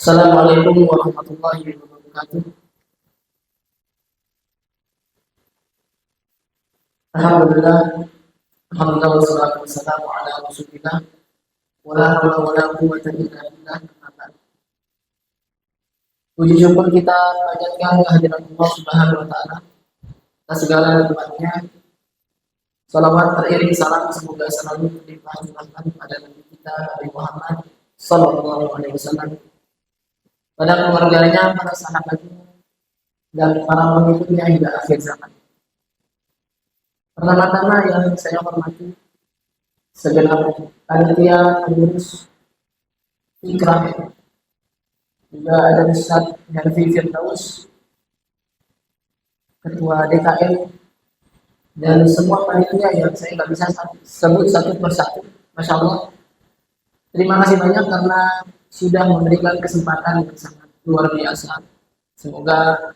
Assalamualaikum warahmatullahi wabarakatuh. Alhamdulillah, alhamdulillah wassalatu wassalamu ala Rasulillah wala haula wala quwwata illa billah. Puji syukur kita panjatkan kehadiran Allah Subhanahu wa taala atas segala nikmatnya. Salawat teriring salam semoga selalu berlimpah limpahkan pada Nabi kita Nabi Muhammad sallallahu alaihi wasallam, pada keluarganya, para sahabatnya, dan para pengikutnya hingga akhir zaman. Pertama-tama yang saya hormati segenap panitia pengurus Ikrah, juga ada Ustaz Herfi Firdaus, Ketua DKM, dan semua panitia yang saya nggak bisa sebut satu persatu. Masya Allah, terima kasih banyak karena sudah memberikan kesempatan yang sangat luar biasa. Semoga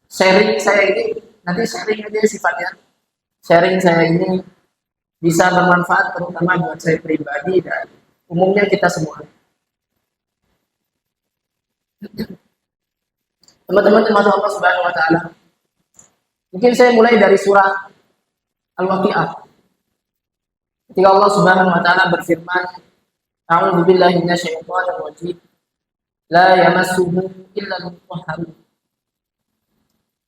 sharing saya ini, nanti sharing aja sifatnya, sharing saya ini bisa bermanfaat terutama buat saya pribadi dan umumnya kita semua. Teman-teman termasuk Allah Subhanahu wa taala. Mungkin saya mulai dari surah Al-Waqiah. Ketika Allah Subhanahu wa taala berfirman, A'udzu billahi minasyaitonir rajim. La yamassuhu illa al-mutahharun.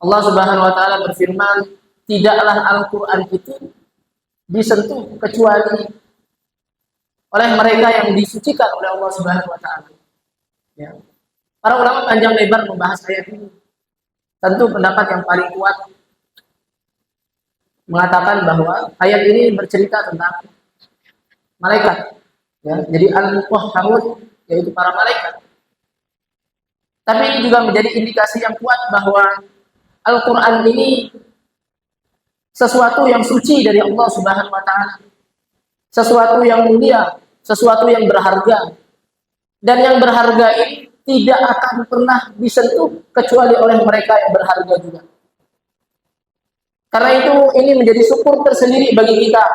Allah Subhanahu wa taala berfirman, tidaklah Al-Qur'an itu disentuh kecuali oleh mereka yang disucikan oleh Allah Subhanahu wa taala. Ya. Para ulama panjang lebar membahas ayat ini. Tentu pendapat yang paling kuat mengatakan bahwa ayat ini bercerita tentang malaikat. Ya, jadi al-mutahharun yaitu para malaikat. Tapi ini juga menjadi indikasi yang kuat bahwa Al-Qur'an ini sesuatu yang suci dari Allah Subhanahu wa taala. Sesuatu yang mulia, sesuatu yang berharga. Dan yang berharga ini tidak akan pernah disentuh kecuali oleh mereka yang berharga juga. Karena itu ini menjadi syukur tersendiri bagi kita.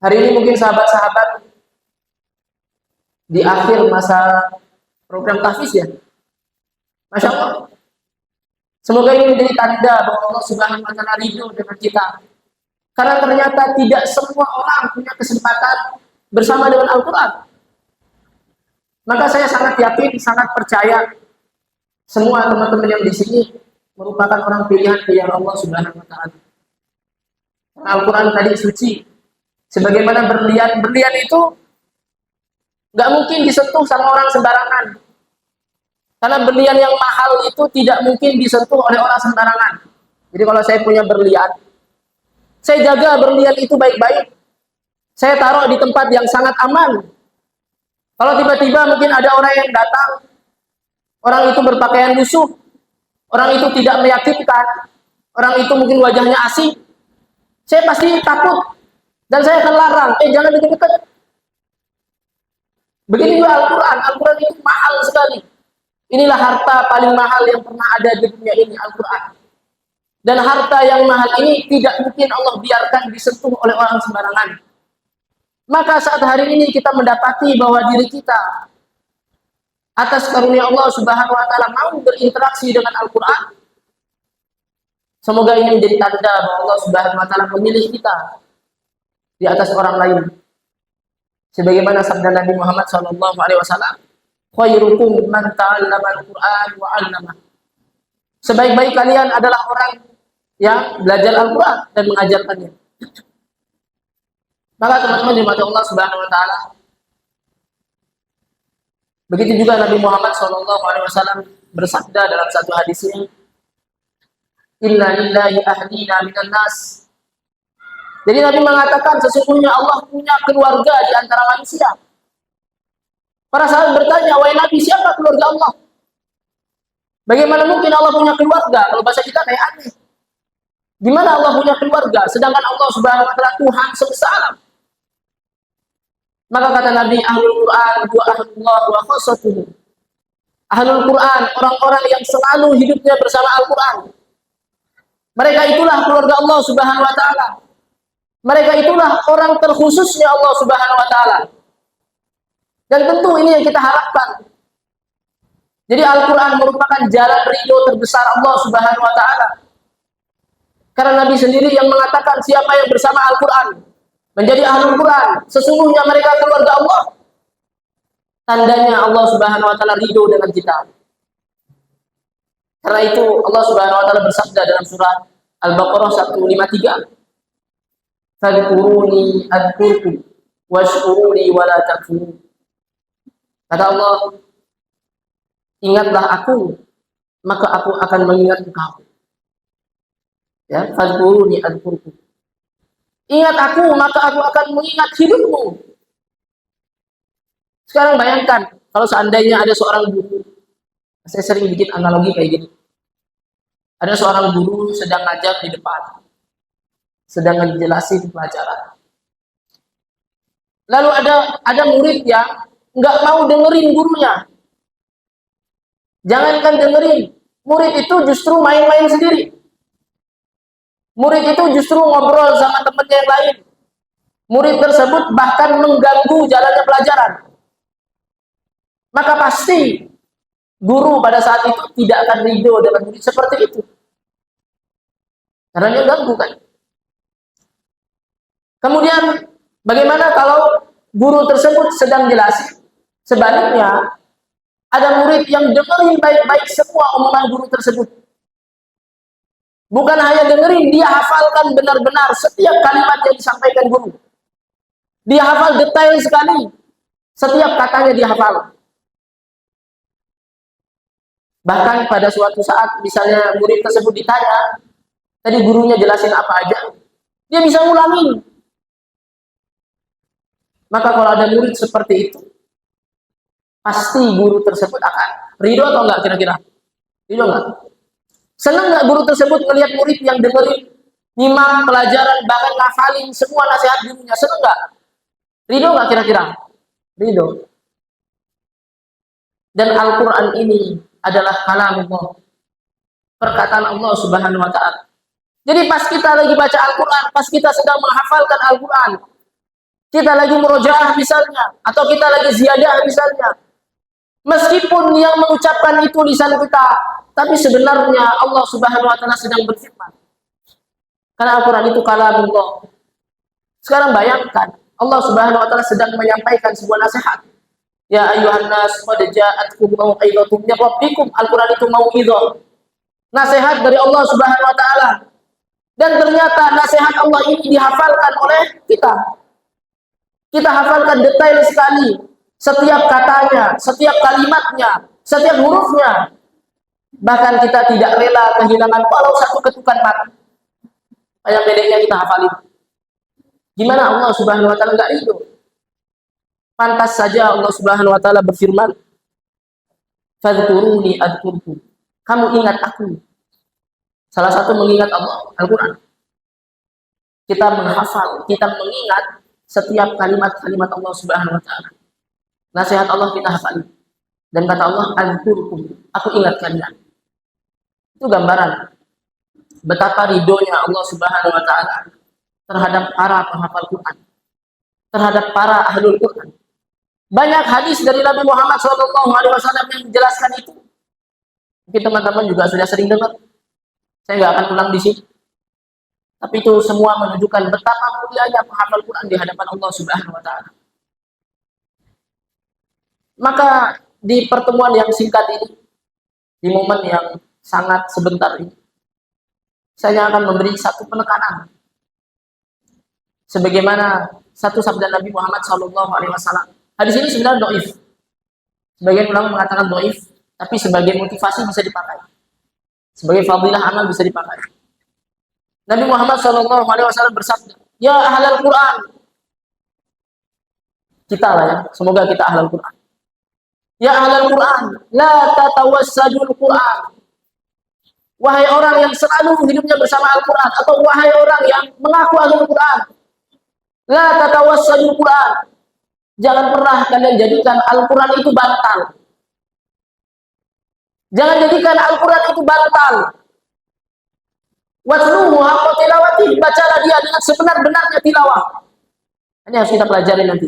Hari ini mungkin sahabat-sahabat di akhir masa program tahfiz ya. Masya Allah. Semoga ini menjadi tanda bahwa Allah Subhanahu wa taala ridho dengan kita. Karena ternyata tidak semua orang punya kesempatan bersama dengan Al-Qur'an. Maka saya sangat yakin, sangat percaya semua teman-teman yang di sini merupakan orang pilihan Allah Subhanahu wa taala. Al-Qur'an tadi suci. Sebagaimana berlian itu nggak mungkin disentuh sama orang sembarangan. Karena berlian yang mahal itu tidak mungkin disentuh oleh orang sembarangan. Jadi kalau saya punya berlian, saya jaga berlian itu baik-baik. Saya taruh di tempat yang sangat aman. Kalau tiba-tiba mungkin ada orang yang datang, orang itu berpakaian lusuh, orang itu tidak meyakinkan, orang itu mungkin wajahnya asing, saya pasti takut dan saya akan larang, jangan dekat-dekat. Begitu juga Al-Quran. Al-Quran itu mahal sekali. Inilah harta paling mahal yang pernah ada di dunia ini, Al-Quran. Dan harta yang mahal ini tidak mungkin Allah biarkan disentuh oleh orang sembarangan. Maka saat hari ini kita mendapati bahwa diri kita atas karunia Allah Subhanahu wa taala mau berinteraksi dengan Al-Quran. Semoga ini menjadi tanda bahwa Allah Subhanahu wa taala memilih kita di atas orang lain. Sebagaimana sabda Nabi Muhammad SAW, khairukum man ta'allama al-Qur'an wa 'allamah. Sebaik-baik kalian adalah orang yang belajar Al-Qur'an dan mengajarkannya. Maka teman-teman dimati Allah Subhanahu wa taala. Begitu juga Nabi Muhammad SAW bersabda dalam satu hadisnya, "Inna lillahi ahlina minan nas." Jadi Nabi mengatakan sesungguhnya Allah punya keluarga di antara manusia. Para sahabat bertanya, "Wahai Nabi, siapa keluarga Allah?" Bagaimana mungkin Allah punya keluarga? Kalau bahasa kita kayak aneh. Gimana Allah punya keluarga? Sedangkan Allah Subhanahu wa taala Tuhan semesta alam. Maka kata Nabi, Ahlul Quran wa ahlullah wa khassatuhu. Ahlul Quran, orang-orang yang selalu hidupnya bersama Al-Quran. Mereka itulah keluarga Allah Subhanahu wa taala. Mereka itulah orang terkhususnya Allah Subhanahu wa taala. Dan tentu ini yang kita harapkan. Jadi Al-Quran merupakan jalan ridho terbesar Allah Subhanahu wa Ta'ala. Karena Nabi sendiri yang mengatakan siapa yang bersama Al-Quran menjadi ahlul Quran, sesungguhnya mereka keluarga Allah. Tandanya Allah Subhanahu wa Ta'ala ridho dengan kita. Karena itu Allah Subhanahu wa Ta'ala bersabda dalam surah Al-Baqarah 153, "Fadhkuruni adhkurkum washkuruni wala takfurun." Kata Allah, ingatlah aku, maka aku akan mengingat engkau. Ya, fadhkuruni adhkurkum. Ingat aku, maka aku akan mengingat hidupmu. Sekarang bayangkan, kalau seandainya ada seorang guru, saya sering bikin analogi kayak gini. Ada seorang guru sedang ngajar di depan, sedang ngejelasin pelajaran. Lalu ada murid yang nggak mau dengerin gurunya. Jangankan dengerin, murid itu justru main-main sendiri. Murid itu justru ngobrol sama temannya yang lain. Murid tersebut bahkan mengganggu jalannya pelajaran. Maka pasti guru pada saat itu tidak akan ridho dengan murid seperti itu. Karena dia ganggu kan. Kemudian bagaimana kalau guru tersebut sedang jelasin? Sebaliknya, ada murid yang dengerin baik-baik semua omongan guru tersebut. Bukan hanya dengerin, dia hafalkan benar-benar setiap kalimat yang disampaikan guru. Dia hafal detail sekali. Setiap katanya dia hafal. Bahkan pada suatu saat, misalnya murid tersebut ditanya, tadi gurunya jelasin apa aja, dia bisa ngulangin. Maka kalau ada murid seperti itu, pasti guru tersebut akan ridho atau enggak kira-kira? Ridho enggak? Senang enggak guru tersebut melihat murid yang dengerin, nyimak pelajaran, bahkan ngafalin semua nasihat gurunya? Senang enggak? Ridho enggak kira-kira? Ridho. Dan Al-Quran ini adalah kalamullah, perkataan Allah Subhanahu wa Ta'ala. Jadi pas kita lagi baca Al-Quran, pas kita sedang menghafalkan Al-Quran, kita lagi murojaah misalnya, atau kita lagi ziyadah misalnya, meskipun yang mengucapkan itu lisan kita, tapi sebenarnya Allah Subhanahu wa Ta'ala sedang berfirman. Karena Al-Quran itu kalamullah. Sekarang bayangkan, Allah Subhanahu wa Ta'ala sedang menyampaikan sebuah nasihat. Ya ayyuhan nas qad ja'atkum mau'izatun min rabbikum. Al-Quran itu mau'izah, nasihat dari Allah Subhanahu wa Ta'ala. Dan ternyata nasihat Allah ini dihafalkan oleh kita. Kita hafalkan detail sekali, setiap katanya, setiap kalimatnya, setiap hurufnya. Bahkan kita tidak rela kehilangan walau satu ketukan mata. Yang bedanya kita hafalin. Gimana Allah Subhanahu wa Ta'ala enggak ridho? Pantas saja Allah Subhanahu wa Ta'ala berfirman, "Fadhkuruni adhkurkum." Kamu ingat aku. Salah satu mengingat Allah, Al-Quran. Kita menghafal, kita mengingat setiap kalimat-kalimat Allah Subhanahu wa Ta'ala. Nasihat Allah kita hafal. Dan kata Allah, "Adhkurkum." Aku ingat kalian. Itu gambaran betapa ridhonya Allah Subhanahu wa Ta'ala terhadap para penghafal Quran, terhadap para ahlul Quran. Banyak hadis dari Nabi Muhammad SAW yang menjelaskan itu. Mungkin teman-teman juga sudah sering dengar. Saya nggak akan ulang di sini. Tapi itu semua menunjukkan betapa mulianya penghafal Quran di hadapan Allah Subhanahu wa Ta'ala. Maka di pertemuan yang singkat ini, di momen yang sangat sebentar ini, saya akan memberi satu penekanan. Sebagaimana satu sabda Nabi Muhammad SAW. Hadis ini sebenarnya dhaif. Sebagian ulama mengatakan dhaif, tapi sebagai motivasi bisa dipakai. Sebagai fadilah amal bisa dipakai. Nabi Muhammad SAW bersabda, "Ya ahlal Quran." Kita lah ya, semoga kita ahlal Quran. "Ya ahlal Quran, la tatawassadul Quran." Wahai orang yang selalu hidupnya bersama Al-Quran, atau wahai orang yang mengaku ahlul Quran, la tatawassadul Quran. Jangan pernah kalian jadikan Al-Quran itu bantal. Jangan jadikan Al-Quran itu bantal. Watluhu haqqa tilawati, bacalah dia dengan sebenar-benarnya tilawah. Ini harus kita pelajari nanti.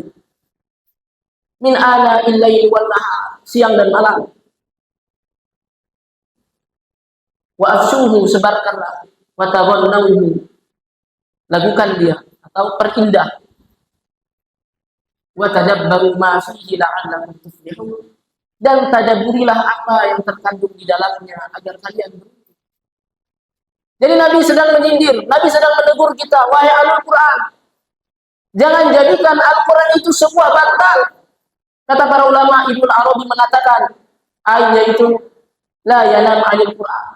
Min ana illaili wal nahar, siang dan malam. Wa afshuhu, sebarkanlah. Wa taghannawhu, lakukan dia atau perindah. Wa tadabbaru ma fihi la'allakum tuflihun, dan tadaburilah apa yang terkandung di dalamnya agar kalian beruntung. Jadi Nabi sedang menyindir, Nabi sedang menegur kita, wahai ahlul Quran, jangan jadikan Al-Quran itu sebuah bantal. Kata para ulama, Ibnu Arabi mengatakan, yaitu la yanam 'anil Quran.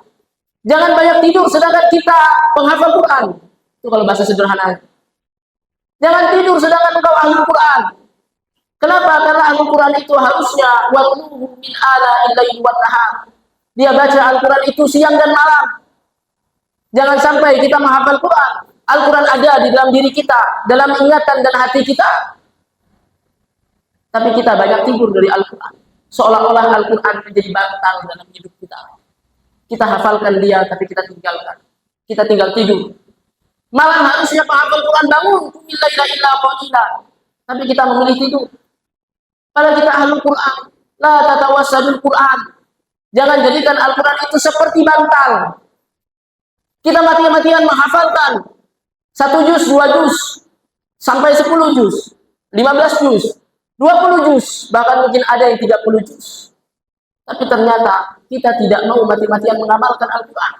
Jangan banyak tidur sedangkan kita penghafal Quran. Itu kalau bahasa sederhana. Jangan tidur sedangkan engkau ahlul Quran. Kenapa? Karena ahlul Quran itu harusnya waqluhu min ala'il laili wan nahar. Dia baca Al-Quran itu siang dan malam. Jangan sampai kita menghafal Quran, Al-Quran ada di dalam diri kita, dalam ingatan dan hati kita, tapi kita banyak tidur dari Al-Quran. Seolah-olah Al-Quran menjadi bantal dalam hidup kita. Kita hafalkan dia, tapi kita tinggalkan. Kita tinggal tidur. Malam harusnya penghafal Quran bangun, tapi kita memilih tidur. Padahal kita ahlul Quran, la tatawassadul Quran. Jangan jadikan Al-Quran itu seperti bantal. Kita mati-matian menghafalkan 1 juz, 2 juz, sampai 10 juz, 15 juz, 20 juz, bahkan mungkin ada yang 30 juz. Tapi ternyata kita tidak mau mati-matian mengamalkan Al-Quran.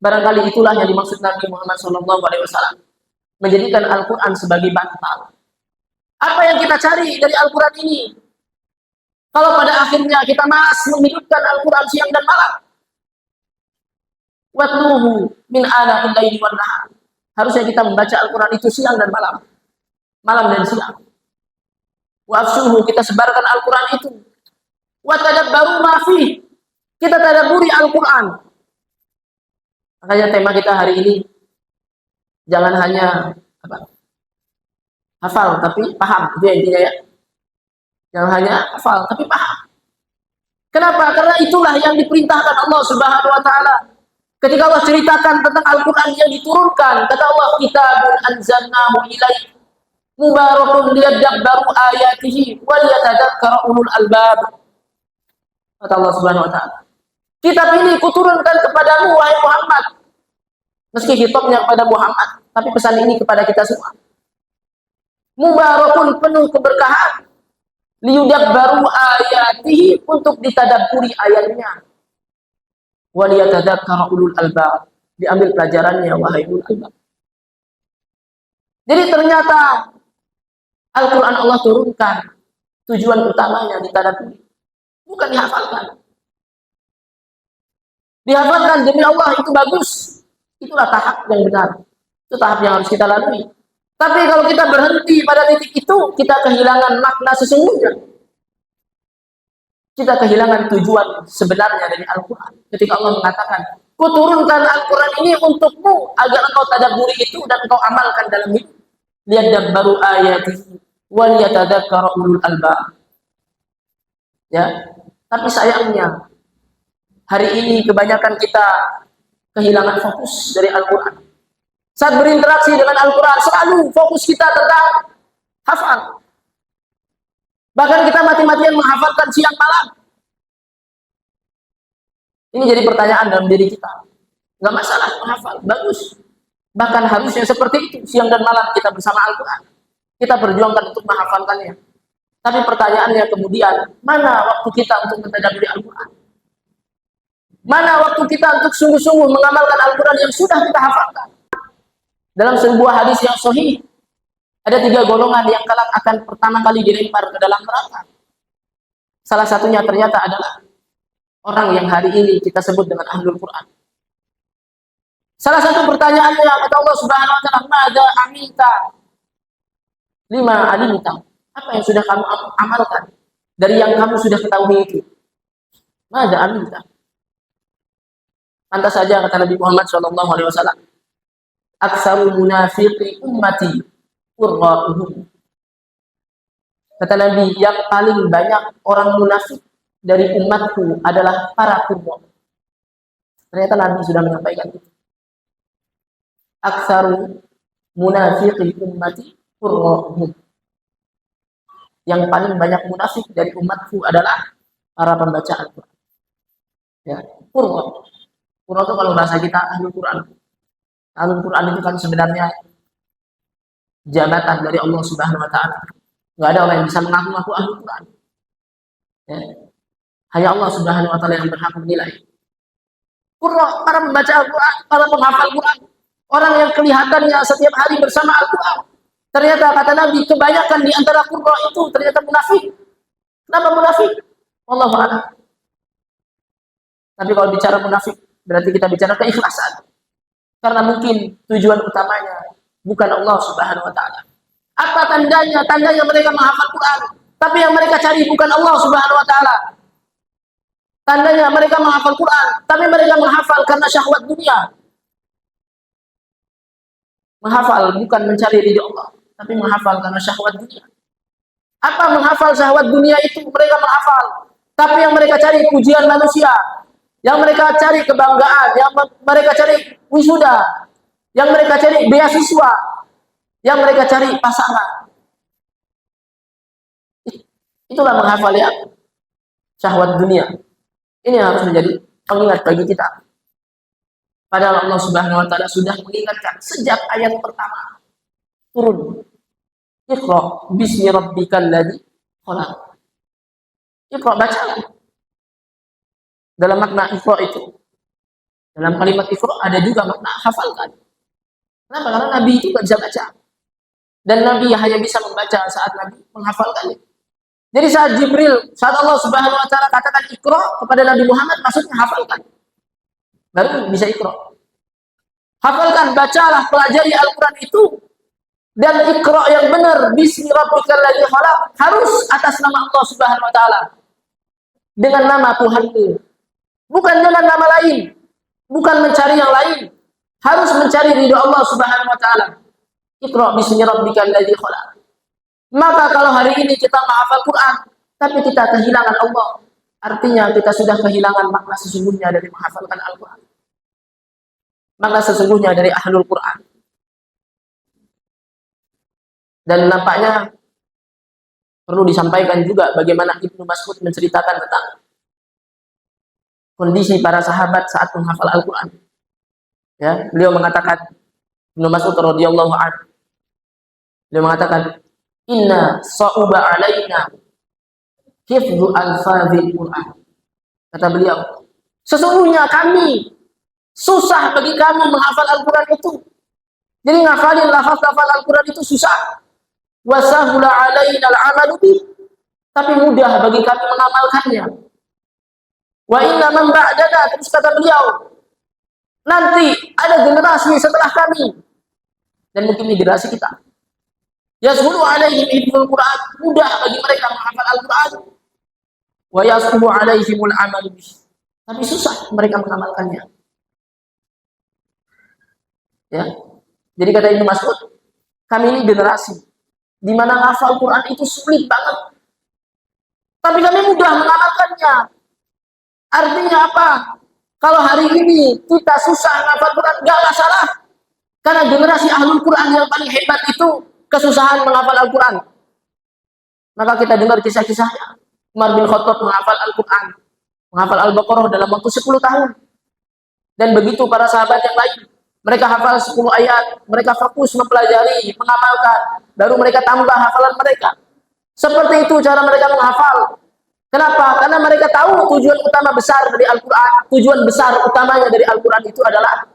Barangkali itulah yang dimaksud Nabi Muhammad SAW, menjadikan Al-Quran sebagai bantal. Apa yang kita cari dari Al-Quran ini? Kalau pada akhirnya kita malas menghidupkan Al-Quran siang dan malam, watluhu min ala'il laili wan nahar. Harusnya kita membaca Al-Quran itu siang dan malam. Malam dan siang. Wa afshuhu, kita sebarkan Al-Quran itu. Wa tadabbaru ma fihi, kita tadabburi Al-Quran. Makanya tema kita hari ini, jangan hanya hafal tapi paham. Itu intinya ya. Jangan hanya hafal tapi paham. Kenapa? Karena itulah yang diperintahkan Allah Subhanahu wa taala. Ketika Allah ceritakan tentang Al-Quran yang diturunkan, kata Allah, kitabun anzalnahu ilaik mubarakun liyadabbaru ayatihi wa liyatadzakkara ulul albab. Kata Allah Subhanahu wa taala, kitab ini kuturunkan kepadamu wahai Muhammad. Meski kitabnya kepada Muhammad, tapi pesan ini kepada kita semua. Mubarakun, penuh keberkahan, liyadabbaru ayatihi, untuk ditadabburi ayatnya. Wa liyatadzakkara ulul albab, diambil pelajarannya wahai ulul albab. Jadi ternyata Al-Quran Allah turunkan, tujuan utamanya ditadabburi, bukan dihafalkan. Dihafalkan demi Allah itu bagus, itulah tahap yang benar, itu tahap yang harus kita lalui. Tapi kalau kita berhenti pada titik itu, kita kehilangan makna sesungguhnya. Kita kehilangan tujuan sebenarnya dari Al-Quran. Ketika Allah mengatakan, kuturunkan Al-Quran ini untukmu agar engkau tadabburi itu dan engkau amalkan dalam hidup. Liyadabbaru ayatihi wa liyatadzakkara ulul albab. Ya, tapi sayangnya hari ini kebanyakan kita kehilangan fokus dari Al-Quran. Saat berinteraksi dengan Al-Quran, selalu fokus kita tentang hafal. Bahkan kita mati-matian menghafalkan siang malam. Ini jadi pertanyaan dalam diri kita. Nggak masalah menghafal, bagus. Bahkan harusnya seperti itu, siang dan malam kita bersama Al-Quran. Kita berjuangkan untuk menghafalkannya. Tapi pertanyaannya kemudian, mana waktu kita untuk mentadabburi Al-Quran? Mana waktu kita untuk sungguh-sungguh mengamalkan Al-Quran yang sudah kita hafalkan? Dalam sebuah hadis yang sahih, ada 3 golongan yang kelak akan pertama kali dilempar ke dalam neraka. Salah satunya ternyata adalah orang yang hari ini kita sebut dengan ahlul Quran. Salah satu pertanyaannya kata Allah Subhanahu wa taala, "Mada amilta?" Lima alimta. Apa yang sudah kamu amalkan dari yang kamu sudah ketahui itu? Mada amilta. Pantas saja kata Nabi Muhammad SAW, "Aktsarul munafiqi ummati qurra'uhum." Kata Nabi, yang paling banyak orang munafik dari umatku adalah para qurra. Ternyata Nabi sudah menyampaikan itu. Aktsarul munafiqi ummati qurra'uhum. Yang paling banyak munafik dari umatku adalah para pembaca Al-Quran. Ya, qurra. Qurra itu kalau bahasa kita ahlul Quran. Ahlul Quran itu kan sebenarnya jabatan dari Allah Subhanahu wa taala. Enggak ada orang yang bisa mengaku-ngaku ahlul Quran. Ya. Hanya Allah Subhanahu wa taala yang berhak menilai. Qurra, para pembaca Al-Quran, para penghafal Quran, orang yang kelihatannya setiap hari bersama Al-Quran. Ternyata kata Nabi, kebanyakan di antara qurra itu ternyata munafik. Kenapa munafik? Wallahu a'lam. Tapi kalau bicara munafik, berarti kita bicara keikhlasan. Karena mungkin tujuan utamanya bukan Allah Subhanahu wa taala. Apa tandanya? Tandanya mereka menghafal Quran, tapi yang mereka cari bukan Allah Subhanahu wa taala. Tandanya mereka menghafal Quran, tapi mereka menghafal karena syahwat dunia. Menghafal bukan mencari ridha Allah, tapi menghafal karena syahwat dunia. Apa menghafal syahwat dunia itu? Mereka menghafal, tapi yang mereka cari pujian manusia, yang mereka cari kebanggaan, yang mereka cari wisuda, yang mereka cari beasiswa, yang mereka cari pasangan. Itulah menghafal ya syahwat dunia. Ini yang harus menjadi pengingat bagi kita. Padahal Allah Subhanahu wa taala sudah mengingatkan sejak ayat pertama turun. Iqra bismi rabbikal ladzi khalaq. Iqra, baca. Dalam makna iqra itu, dalam kalimat iqra ada juga makna hafalkan. Kenapa? Karena Nabi itu tidak bisa baca. Dan Nabi hanya bisa membaca saat Nabi menghafalkannya. Jadi saat Jibril, saat Allah Subhanahu wa taala katakan Iqra kepada Nabi Muhammad, maksudnya hafalkan. Baru bisa Iqra. Hafalkan, bacalah, pelajari Al-Qur'an itu. Dan Iqra yang benar, bismi rabbikal ladzi khalaq, harus atas nama Allah Subhanahu wa taala. Dengan nama Tuhanmu. Bukan dengan nama lain. Bukan mencari yang lain. Harus mencari ridha Allah Subhanahu wa taala. Iqra bismi rabbikal ladzi khalaq. Maka kalau hari ini kita menghafal Quran, tapi kita kehilangan Allah, artinya kita sudah kehilangan makna sesungguhnya dari menghafalkan Al-Quran. Makna sesungguhnya dari ahlul Quran. Dan nampaknya perlu disampaikan juga bagaimana Ibnu Mas'ud menceritakan tentang kondisi para sahabat saat menghafal Al-Quran. Ya, beliau mengatakan, Ibnu Mas'ud radhiyallahu anhu, beliau mengatakan, inna sa'uba alaina hifdzu alfazil Qur'an. Kata beliau, sesungguhnya kami susah bagi kami menghafal Al-Qur'an itu. Jadi ngafalin lafaz-lafaz Al-Qur'an itu susah. Wa sahula alaina al-'amalu bi, tapi mudah bagi kami mengamalkannya. Wa inna man ba'dana, terus kata beliau, nanti ada generasi setelah kami, dan mungkin generasi kita, yasulu alaihim hifdzul Qur'an, mudah bagi mereka menghafal Al-Qur'an. Wa yasulu alaihimul amal bih, tapi susah mereka mengamalkannya. Ya. Jadi kata Ibnu Mas'ud, kami ini generasi di mana menghafal Quran itu sulit banget. Tapi kami mudah mengamalkannya. Artinya apa? Kalau hari ini kita susah menghafal Quran, enggak masalah. Karena generasi ahlul Quran yang paling hebat itu kesusahan menghafal Al-Quran. Maka kita dengar kisah-kisahnya. Umar bin Khattab menghafal Al-Quran, menghafal Al-Baqarah dalam waktu 10 tahun. Dan begitu para sahabat yang lain. Mereka hafal 10 ayat, mereka fokus mempelajari, mengamalkan, baru mereka tambah hafalan mereka. Seperti itu cara mereka menghafal. Kenapa? Karena mereka tahu tujuan utama besar dari Al-Quran. Tujuan besar utamanya dari Al-Quran itu adalah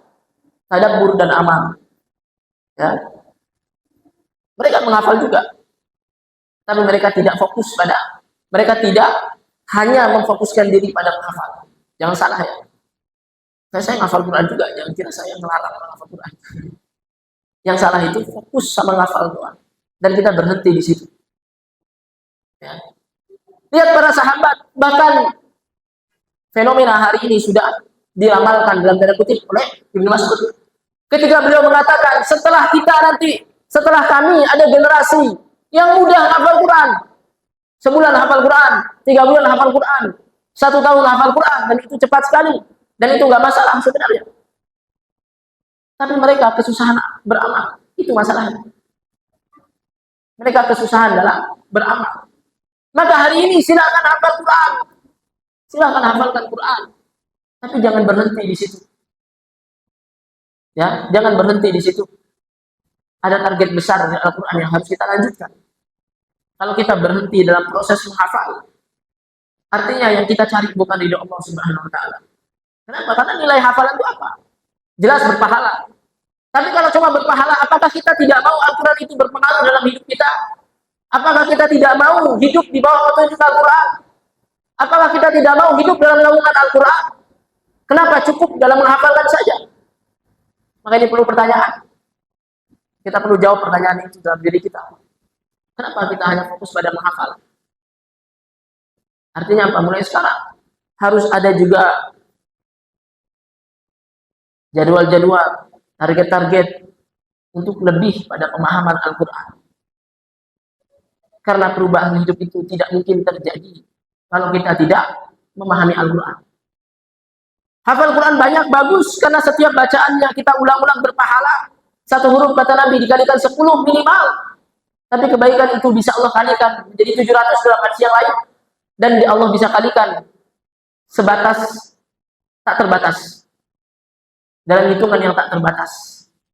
tadabbur dan amal. Ya. Mereka menghafal juga, tapi mereka tidak fokus pada, mereka tidak hanya memfokuskan diri pada menghafal. Jangan salah ya. Saya menghafal Quran juga, jangan kira saya melarang menghafal Quran. Yang salah itu fokus sama menghafal Quran, dan kita berhenti di situ. Ya. Lihat para sahabat, bahkan fenomena hari ini sudah diramalkan dalam tanda kutip oleh Ibnu Mas'ud. Ketika beliau mengatakan, setelah kita nanti, setelah kami ada generasi yang mudah hafal Quran. Sebulan hafal Quran, 3 bulan hafal Quran, 1 tahun hafal Quran, dan itu cepat sekali. Dan itu nggak masalah sebenarnya. Tapi mereka kesusahan beramal, itu masalahnya. Mereka kesusahan dalam beramal. Maka hari ini silakan hafal Quran. Silakan hafalkan Quran. Tapi jangan berhenti di situ. Ya, jangan berhenti di situ. Ada target besar di Al-Quran yang harus kita lanjutkan. Kalau kita berhenti dalam proses menghafal, artinya yang kita cari bukan ridho Allah Subhanahu wa taala. Kenapa? Karena nilai hafalan itu apa? Jelas berpahala. Tapi kalau cuma berpahala, apakah kita tidak mau Al-Quran itu berpengaruh dalam hidup kita? Apakah kita tidak mau hidup di bawah petunjuk Al-Quran? Apakah kita tidak mau hidup dalam naungan Al-Quran? Kenapa cukup dalam menghafalkan saja? Maka ini perlu pertanyaan. Kita perlu jawab pertanyaan itu dalam diri kita. Kenapa kita hanya fokus pada menghafal? Artinya apa? Mulai sekarang harus ada juga jadwal-jadwal, target-target untuk lebih pada pemahaman Al-Quran. Karena perubahan hidup itu tidak mungkin terjadi kalau kita tidak memahami Al-Quran. Hafal Quran banyak, bagus, karena setiap bacaannya kita ulang-ulang berpahala. Satu huruf kata Nabi dikalikan 10 minimal. Tapi kebaikan itu bisa Allah kalikan menjadi 700 dalam hadis yang lain. Dan Allah bisa kalikan sebatas tak terbatas. Dalam hitungan yang tak terbatas.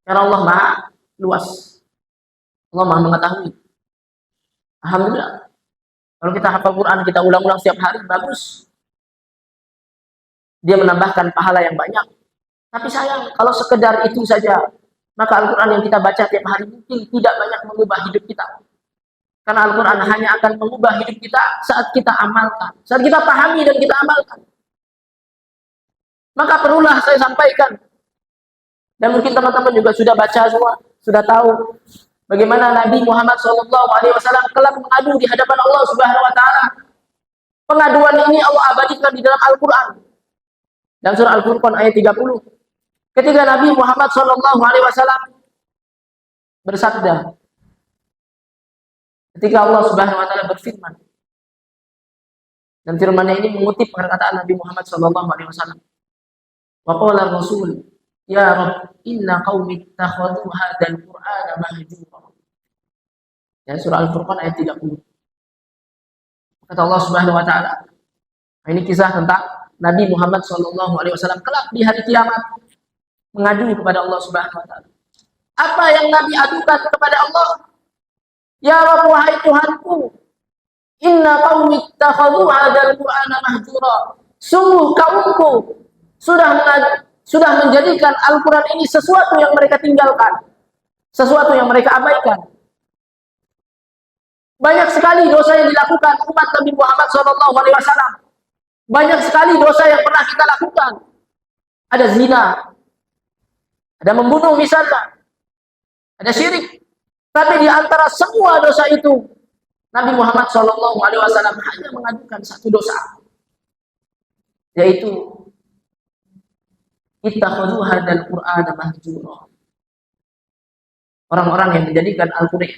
Karena Allah Maha luas. Allah Maha mengetahui. Alhamdulillah. Kalau kita hafal Quran, kita ulang-ulang setiap hari, bagus. Dia menambahkan pahala yang banyak. Tapi sayang, kalau sekedar itu saja, maka Al-Quran yang kita baca tiap hari mungkin tidak banyak mengubah hidup kita. Karena Al-Quran hanya akan mengubah hidup kita saat kita amalkan. Saat kita pahami dan kita amalkan. Maka perlulah saya sampaikan. Dan mungkin teman-teman juga sudah baca semua, sudah tahu bagaimana Nabi Muhammad SAW kelak mengadu di hadapan Allah Subhanahu Wa Taala. Pengaduan ini Allah abadikan di dalam Al-Quran. Dan surah Al-Furqan ayat 30. Ketika Nabi Muhammad SAW bersabda, ketika Allah Subhanahu Wa Taala berfirman, dan firman-Nya ini mengutip perkataan Nabi Muhammad SAW. Wa qala Rasul, ya Rabb, inna qaumi ittakhadhu hadzal Qur'ana mahjura. Ya, surah Al-Furqan ayat 30. Kata Allah Subhanahu Wa Taala, ini kisah tentang Nabi Muhammad SAW kelak di hari kiamat mengadu kepada Allah Subhanahu Wa Taala. Apa yang Nabi adukan kepada Allah? Ya Rabb, wahai Tuhanku, inna qaumi ittakhadhu hadzal Qur'ana mahjura. Sungguh kaumku sudah menjadikan Al-Quran ini sesuatu yang mereka tinggalkan, sesuatu yang mereka abaikan. Banyak sekali dosa yang dilakukan umat Nabi Muhammad SAW. Banyak sekali dosa yang pernah kita lakukan. Ada zina, ada membunuh misalnya, ada syirik. Tapi di antara semua dosa itu, Nabi Muhammad SAW hanya mengadukan satu dosa, yaitu ittakhadhu hadzal Qur'ana mahjura. Orang-orang yang menjadikan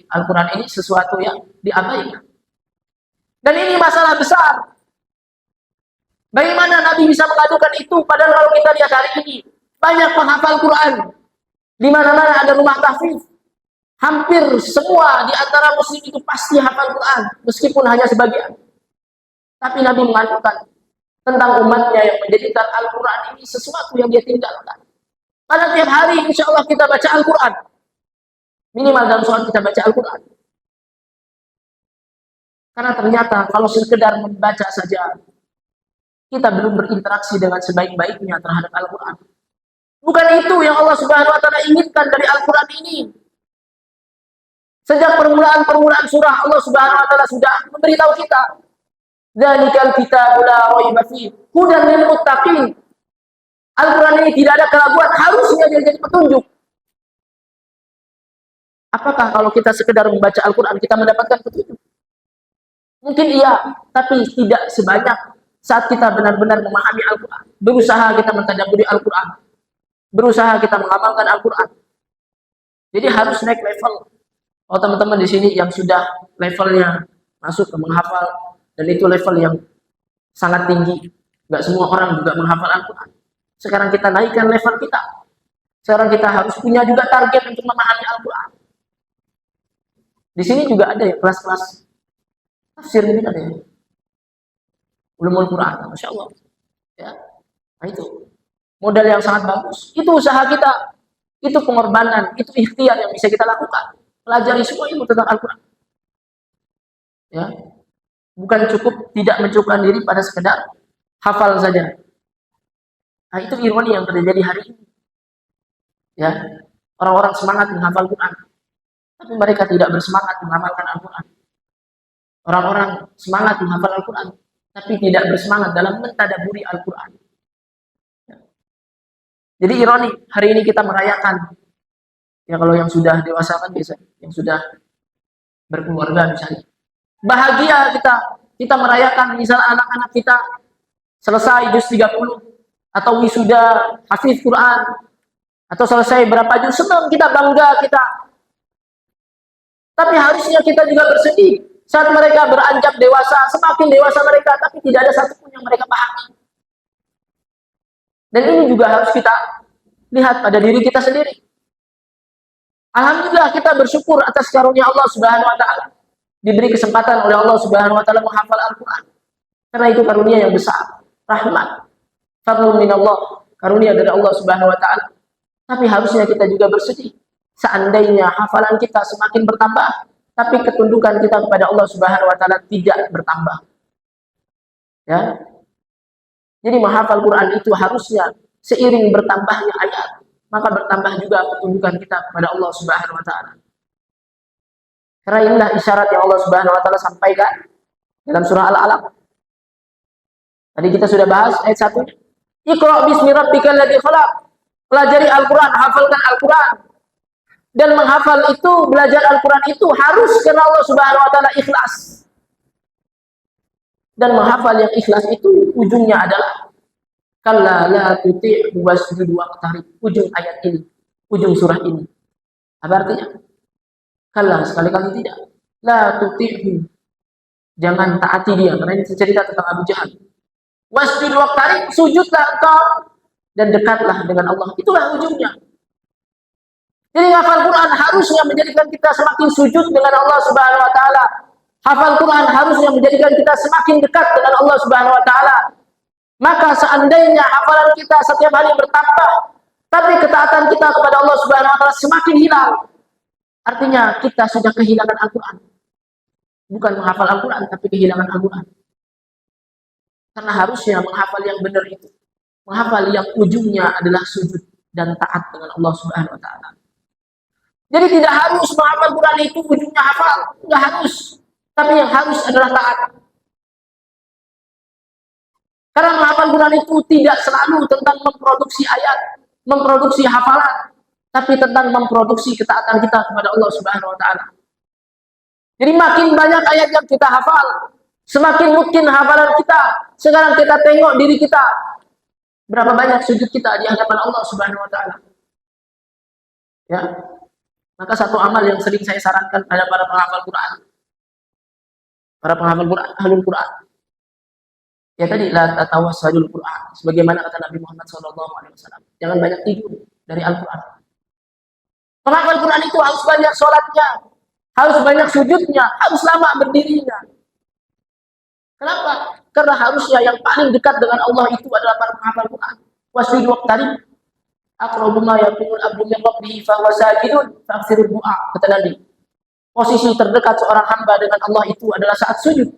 Al-Quran ini sesuatu yang diabaikan. Dan ini masalah besar. Bagaimana Nabi bisa mengadukan itu? Padahal kalau kita lihat hari ini, banyak penghafal Quran. Di mana-mana ada rumah tahfiz. Hampir semua di antara muslim itu pasti hafal Quran, meskipun hanya sebagian. Tapi Nabi mengadukan tentang umatnya yang menjadikan Al-Quran ini sesuatu yang dia tinggalkan. Pada tiap hari insya Allah kita baca Al-Quran. Minimal dalam sholat kita baca Al-Quran. Karena ternyata kalau sekedar membaca saja, kita belum berinteraksi dengan sebaik-baiknya terhadap Al-Quran. Bukan itu yang Allah Subhanahu Wa Taala inginkan dari Al-Quran ini. Sejak permulaan surah, Allah Subhanahu Wa Taala sudah memberitahu kita, dzalikal kitabul la raiba fihi hudan lil muttaqin. Al-Quran ini tidak ada keraguan, harusnya dia jadi petunjuk. Apakah kalau kita sekedar membaca Al-Quran kita mendapatkan petunjuk? Mungkin iya, tapi tidak sebanyak saat kita benar-benar memahami Al-Quran. Berusaha kita mentadabburi Al-Quran. Berusaha kita mengamalkan Al-Quran. Jadi harus naik level. Kalau teman-teman di sini yang sudah levelnya masuk ke menghafal, dan itu level yang sangat tinggi. Nggak semua orang juga menghafal Al-Quran. Sekarang kita naikkan level kita. Sekarang kita harus punya juga target untuk memahami Al-Quran. Di sini juga ada ya kelas-kelas tafsir ini ada ya. Ulumul Quran, Masya Allah. Ya. Nah itu modal yang sangat bagus. Itu usaha kita. Itu pengorbanan, itu ikhtiar yang bisa kita lakukan. Pelajari semua ilmu tentang Al-Quran. Ya, bukan cukup tidak mencukupkan diri pada sekedar hafal saja. Nah, itu ironi yang terjadi hari ini. Ya, orang-orang semangat menghafal Quran, tapi mereka tidak bersemangat mengamalkan Al-Quran. Orang-orang semangat menghafal Al-Quran, tapi tidak bersemangat dalam mentadaburi Al-Quran. Ya. Jadi ironi, hari ini kita merayakan, ya kalau yang sudah dewasa kan biasa, yang sudah berkeluarga misalnya. Bahagia kita merayakan misalnya anak-anak kita selesai juz 30 atau wisuda hafiz Quran atau selesai berapa juz, senang kita, bangga kita. Tapi harusnya kita juga bersedih saat mereka beranjak dewasa, semakin dewasa mereka, tapi tidak ada satupun yang mereka pahami. Dan ini juga harus kita lihat pada diri kita sendiri. Alhamdulillah kita bersyukur atas karunia Allah Subhanahu wa taala. Diberi kesempatan oleh Allah Subhanahu wa taala menghafal Al-Qur'an. Karena itu karunia yang besar, rahmat. Fadlun minallah, karunia dari Allah Subhanahu wa taala. Tapi harusnya kita juga bersedih seandainya hafalan kita semakin bertambah, tapi ketundukan kita kepada Allah Subhanahu wa taala tidak bertambah. Ya. Jadi menghafal Quran itu harusnya seiring bertambahnya ayat, maka bertambah juga ketundukan kita kepada Allah Subhanahu wa taala. Karena inilah isyarat yang Allah Subhanahu wa taala sampaikan dalam surah Al-Alaq. Tadi kita sudah bahas ayat 1. Iqra bismi rabbikal ladzi khalaq. Pelajari Al-Qur'an, hafalkan Al-Qur'an. Dan menghafal itu, belajar Al-Qur'an itu harus karena Allah Subhanahu wa taala ikhlas. Dan menghafal yang ikhlas itu ujungnya adalah kalla la tuti'hu wasjud waqtarib. Ujung ayat ini, ujung surah ini. Apa artinya? Kalla, sekali-kali tidak. La tuti'hu. Jangan taati dia, karena ini cerita tentang Abu Jahal. Wasjud waqtarib, sujudlah engkau dan dekatlah dengan Allah. Itulah ujungnya. Jadi hafal Quran harusnya menjadikan kita semakin sujud dengan Allah Subhanahu wa taala. Hafal Quran harusnya menjadikan kita semakin dekat dengan Allah Subhanahu wa taala. Maka seandainya hafalan kita setiap hari bertambah, tapi ketaatan kita kepada Allah Subhanahu wa taala semakin hilang, artinya kita sudah kehilangan Al-Quran. Bukan menghafal Al-Quran, tapi kehilangan Al-Quran. Karena harusnya menghafal yang benar itu, menghafal yang ujungnya adalah sujud dan taat dengan Allah Subhanahu wa taala. Jadi tidak harus menghafal Quran itu ujungnya hafal, enggak harus. Tapi yang harus adalah taat. Karena menghafal Quran itu tidak selalu tentang memproduksi ayat, memproduksi hafalan, tapi tentang memproduksi ketaatan kita kepada Allah Subhanahu wa taala. Jadi makin banyak ayat yang kita hafal, semakin mungkin hafalan kita. Sekarang kita tengok diri kita, berapa banyak sujud kita di hadapan Allah Subhanahu wa taala. Ya. Maka satu amal yang sering saya sarankan pada para penghafal Quran, para penghafal Quran, ahlul Quran, ya tadi la tatawassalul Quran, sebagaimana kata Nabi Muhammad SAW. Jangan banyak tidur dari Al-Quran. Penghafal Quran itu harus banyak sholatnya, harus banyak sujudnya, harus lama berdirinya. Kenapa? Karena harusnya yang paling dekat dengan Allah itu adalah para penghafal Quran. Wasjud waqtarib. Aqrabu ma yakunul abdu min rabbih fa huwa sajidun fa'ksirud du'a, kata Nabi. Posisi terdekat seorang hamba dengan Allah itu adalah saat sujud.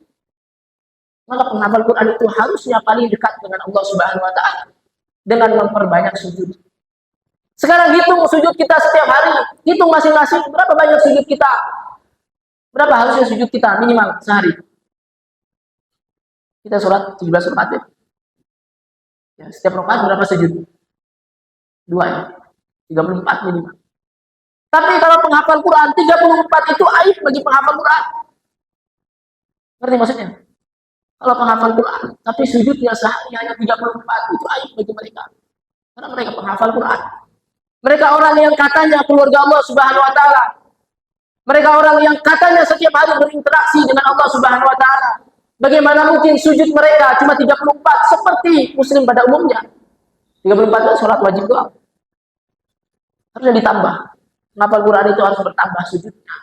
Maka penghafal Quran itu harusnya paling dekat dengan Allah Subhanahu wa taala dengan memperbanyak sujud. Sekarang hitung sujud kita setiap hari, hitung masing-masing berapa banyak sujud kita. Berapa harusnya sujud kita minimal sehari? Kita sholat 17 rakaat ya. Ya, setiap rakaat berapa sujud? 2 ya. 34 minimal. Tapi kalau penghafal Quran 34 itu aib bagi penghafal Quran. Ngerti maksudnya? Kalau penghafal Quran tapi sujudnya sehari hanya 34 itu aib bagi mereka. Karena mereka penghafal Quran. Mereka orang yang katanya keluarga Allah Subhanahu wa taala. Mereka orang yang katanya setiap hari berinteraksi dengan Allah Subhanahu wa taala. Bagaimana mungkin sujud mereka cuma 34 seperti muslim pada umumnya? 34 itu sholat wajib doang. Harusnya ditambah. Menghafal Quran itu harus bertambah sujudnya.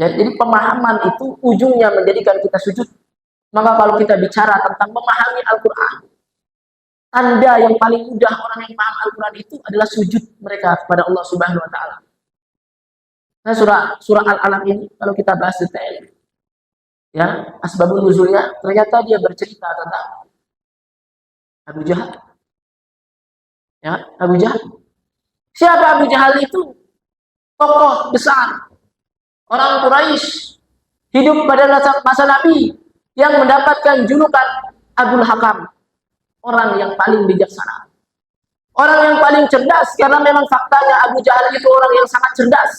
Ya, jadi pemahaman itu ujungnya menjadikan kita sujud. Maka kalau kita bicara tentang memahami Al-Quran, Tanda yang paling mudah orang yang paham Al-Quran itu adalah sujud mereka kepada Allah Subhanahu Wa Taala. Nah, surah Al-Alaq ini kalau kita bahas detail, ya asbabun nuzulnya, ternyata dia bercerita tentang Abu Jahal. Ya, Abu Jahal. Siapa Abu Jahal itu? Tokoh besar orang Quraisy, hidup pada masa Nabi, yang mendapatkan julukan Abul Hakam, orang yang paling bijaksana, orang yang paling cerdas, karena memang faktanya Abu Jahal itu orang yang sangat cerdas.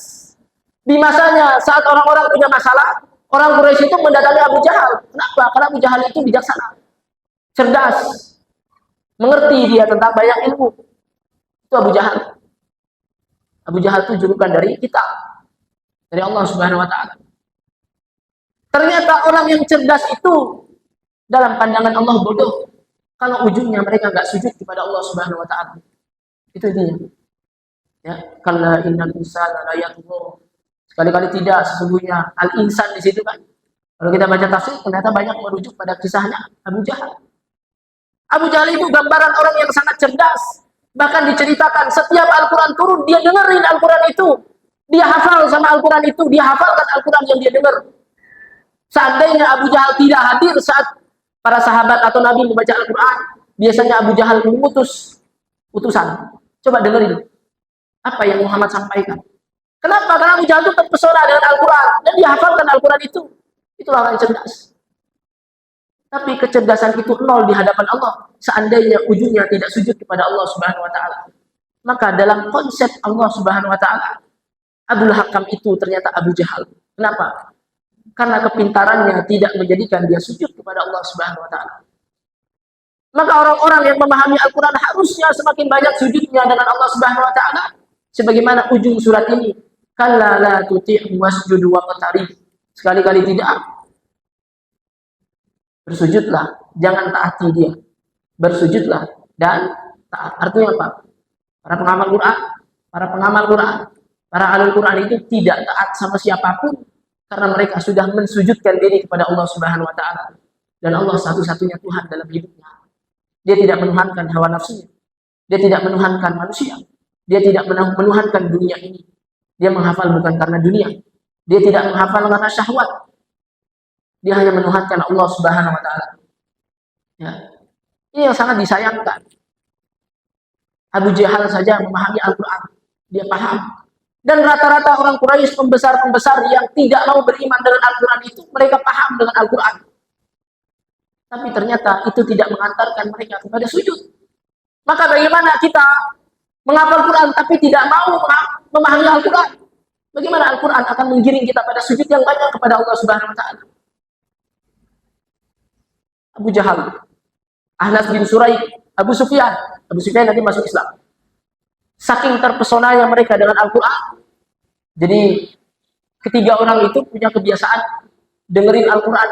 Di masanya saat orang-orang punya masalah, orang Quraisy itu mendatangi Abu Jahal. Kenapa? Karena Abu Jahal itu bijaksana, cerdas, mengerti dia tentang banyak ilmu. Itu Abu Jahal. Abu Jahal itu julukan dari kita, dari Allah Subhanahu Wa Taala. Ternyata orang yang cerdas itu dalam pandangan Allah bodoh kalau ujungnya mereka nggak sujud kepada Allah Subhanahu Wa Taala. Itu intinya. Ya, kalla innal insana la yatgha. Sekali-kali tidak, sesungguhnya al-insan di situ kan. Kalau kita baca tafsir ternyata banyak merujuk pada kisahnya Abu Jahal. Abu Jahal itu gambaran orang yang sangat cerdas. Bahkan diceritakan setiap Al-Quran turun, dia dengerin Al-Quran itu. Dia hafal sama Al-Quran itu, dia hafalkan Al-Quran yang dia dengar. Seandainya Abu Jahal tidak hadir saat para sahabat atau Nabi membaca Al-Quran, biasanya Abu Jahal mengutus utusan. Coba dengerin apa yang Muhammad sampaikan. Kenapa? Karena Abu Jahal itu terpesona dengan Al-Quran dan dia hafalkan Al-Quran itu. Itulah orang yang cerdas. Tapi kecerdasan itu nol di hadapan Allah. Seandainya ujungnya tidak sujud kepada Allah Subhanahu Wa Taala, maka dalam konsep Allah Subhanahu Wa Taala, Abul Hakam itu ternyata Abu Jahal. Kenapa? Karena kepintarannya tidak menjadikan dia sujud kepada Allah Subhanahu Wa Taala. Maka orang-orang yang memahami Al-Quran harusnya semakin banyak sujudnya dengan Allah Subhanahu Wa Taala. Sebagaimana ujung surat ini, kalla la tuti'hu wasjud waqtarib. Sekali-kali tidak. Bersujudlah, jangan taati dia. Bersujudlah dan taat. Artinya apa? Para pengamal Quran, para alul Quran itu tidak taat sama siapapun karena mereka sudah mensujudkan diri kepada Allah Subhanahu Wa Taala. Dan Allah satu-satunya Tuhan dalam hidupnya. Dia tidak menuhankan hawa nafsunya. Dia tidak menuhankan manusia. Dia tidak menuhankan dunia ini. Dia menghafal bukan karena dunia. Dia tidak menghafal karena syahwat. Dia hanya menuhankan Allah Subhanahu Wa Taala. Ya. Ini yang sangat disayangkan. Abu Jahal saja memahami Al-Quran. Dia paham. Dan rata-rata orang Quraisy pembesar-pembesar yang tidak mau beriman dengan Al-Quran itu, mereka paham dengan Al-Quran. Tapi ternyata itu tidak mengantarkan mereka kepada sujud. Maka bagaimana kita menghafal Quran tapi tidak mau memahami Al-Quran? Bagaimana Al-Quran akan menggiring kita pada sujud yang banyak kepada Allah Subhanahu Wa Taala? Abu Jahal, Ahnas bin Suraik, Abu Sufyan nanti masuk Islam. Saking terpesonanya mereka dengan Al-Quran, jadi ketiga orang itu punya kebiasaan dengerin Al-Quran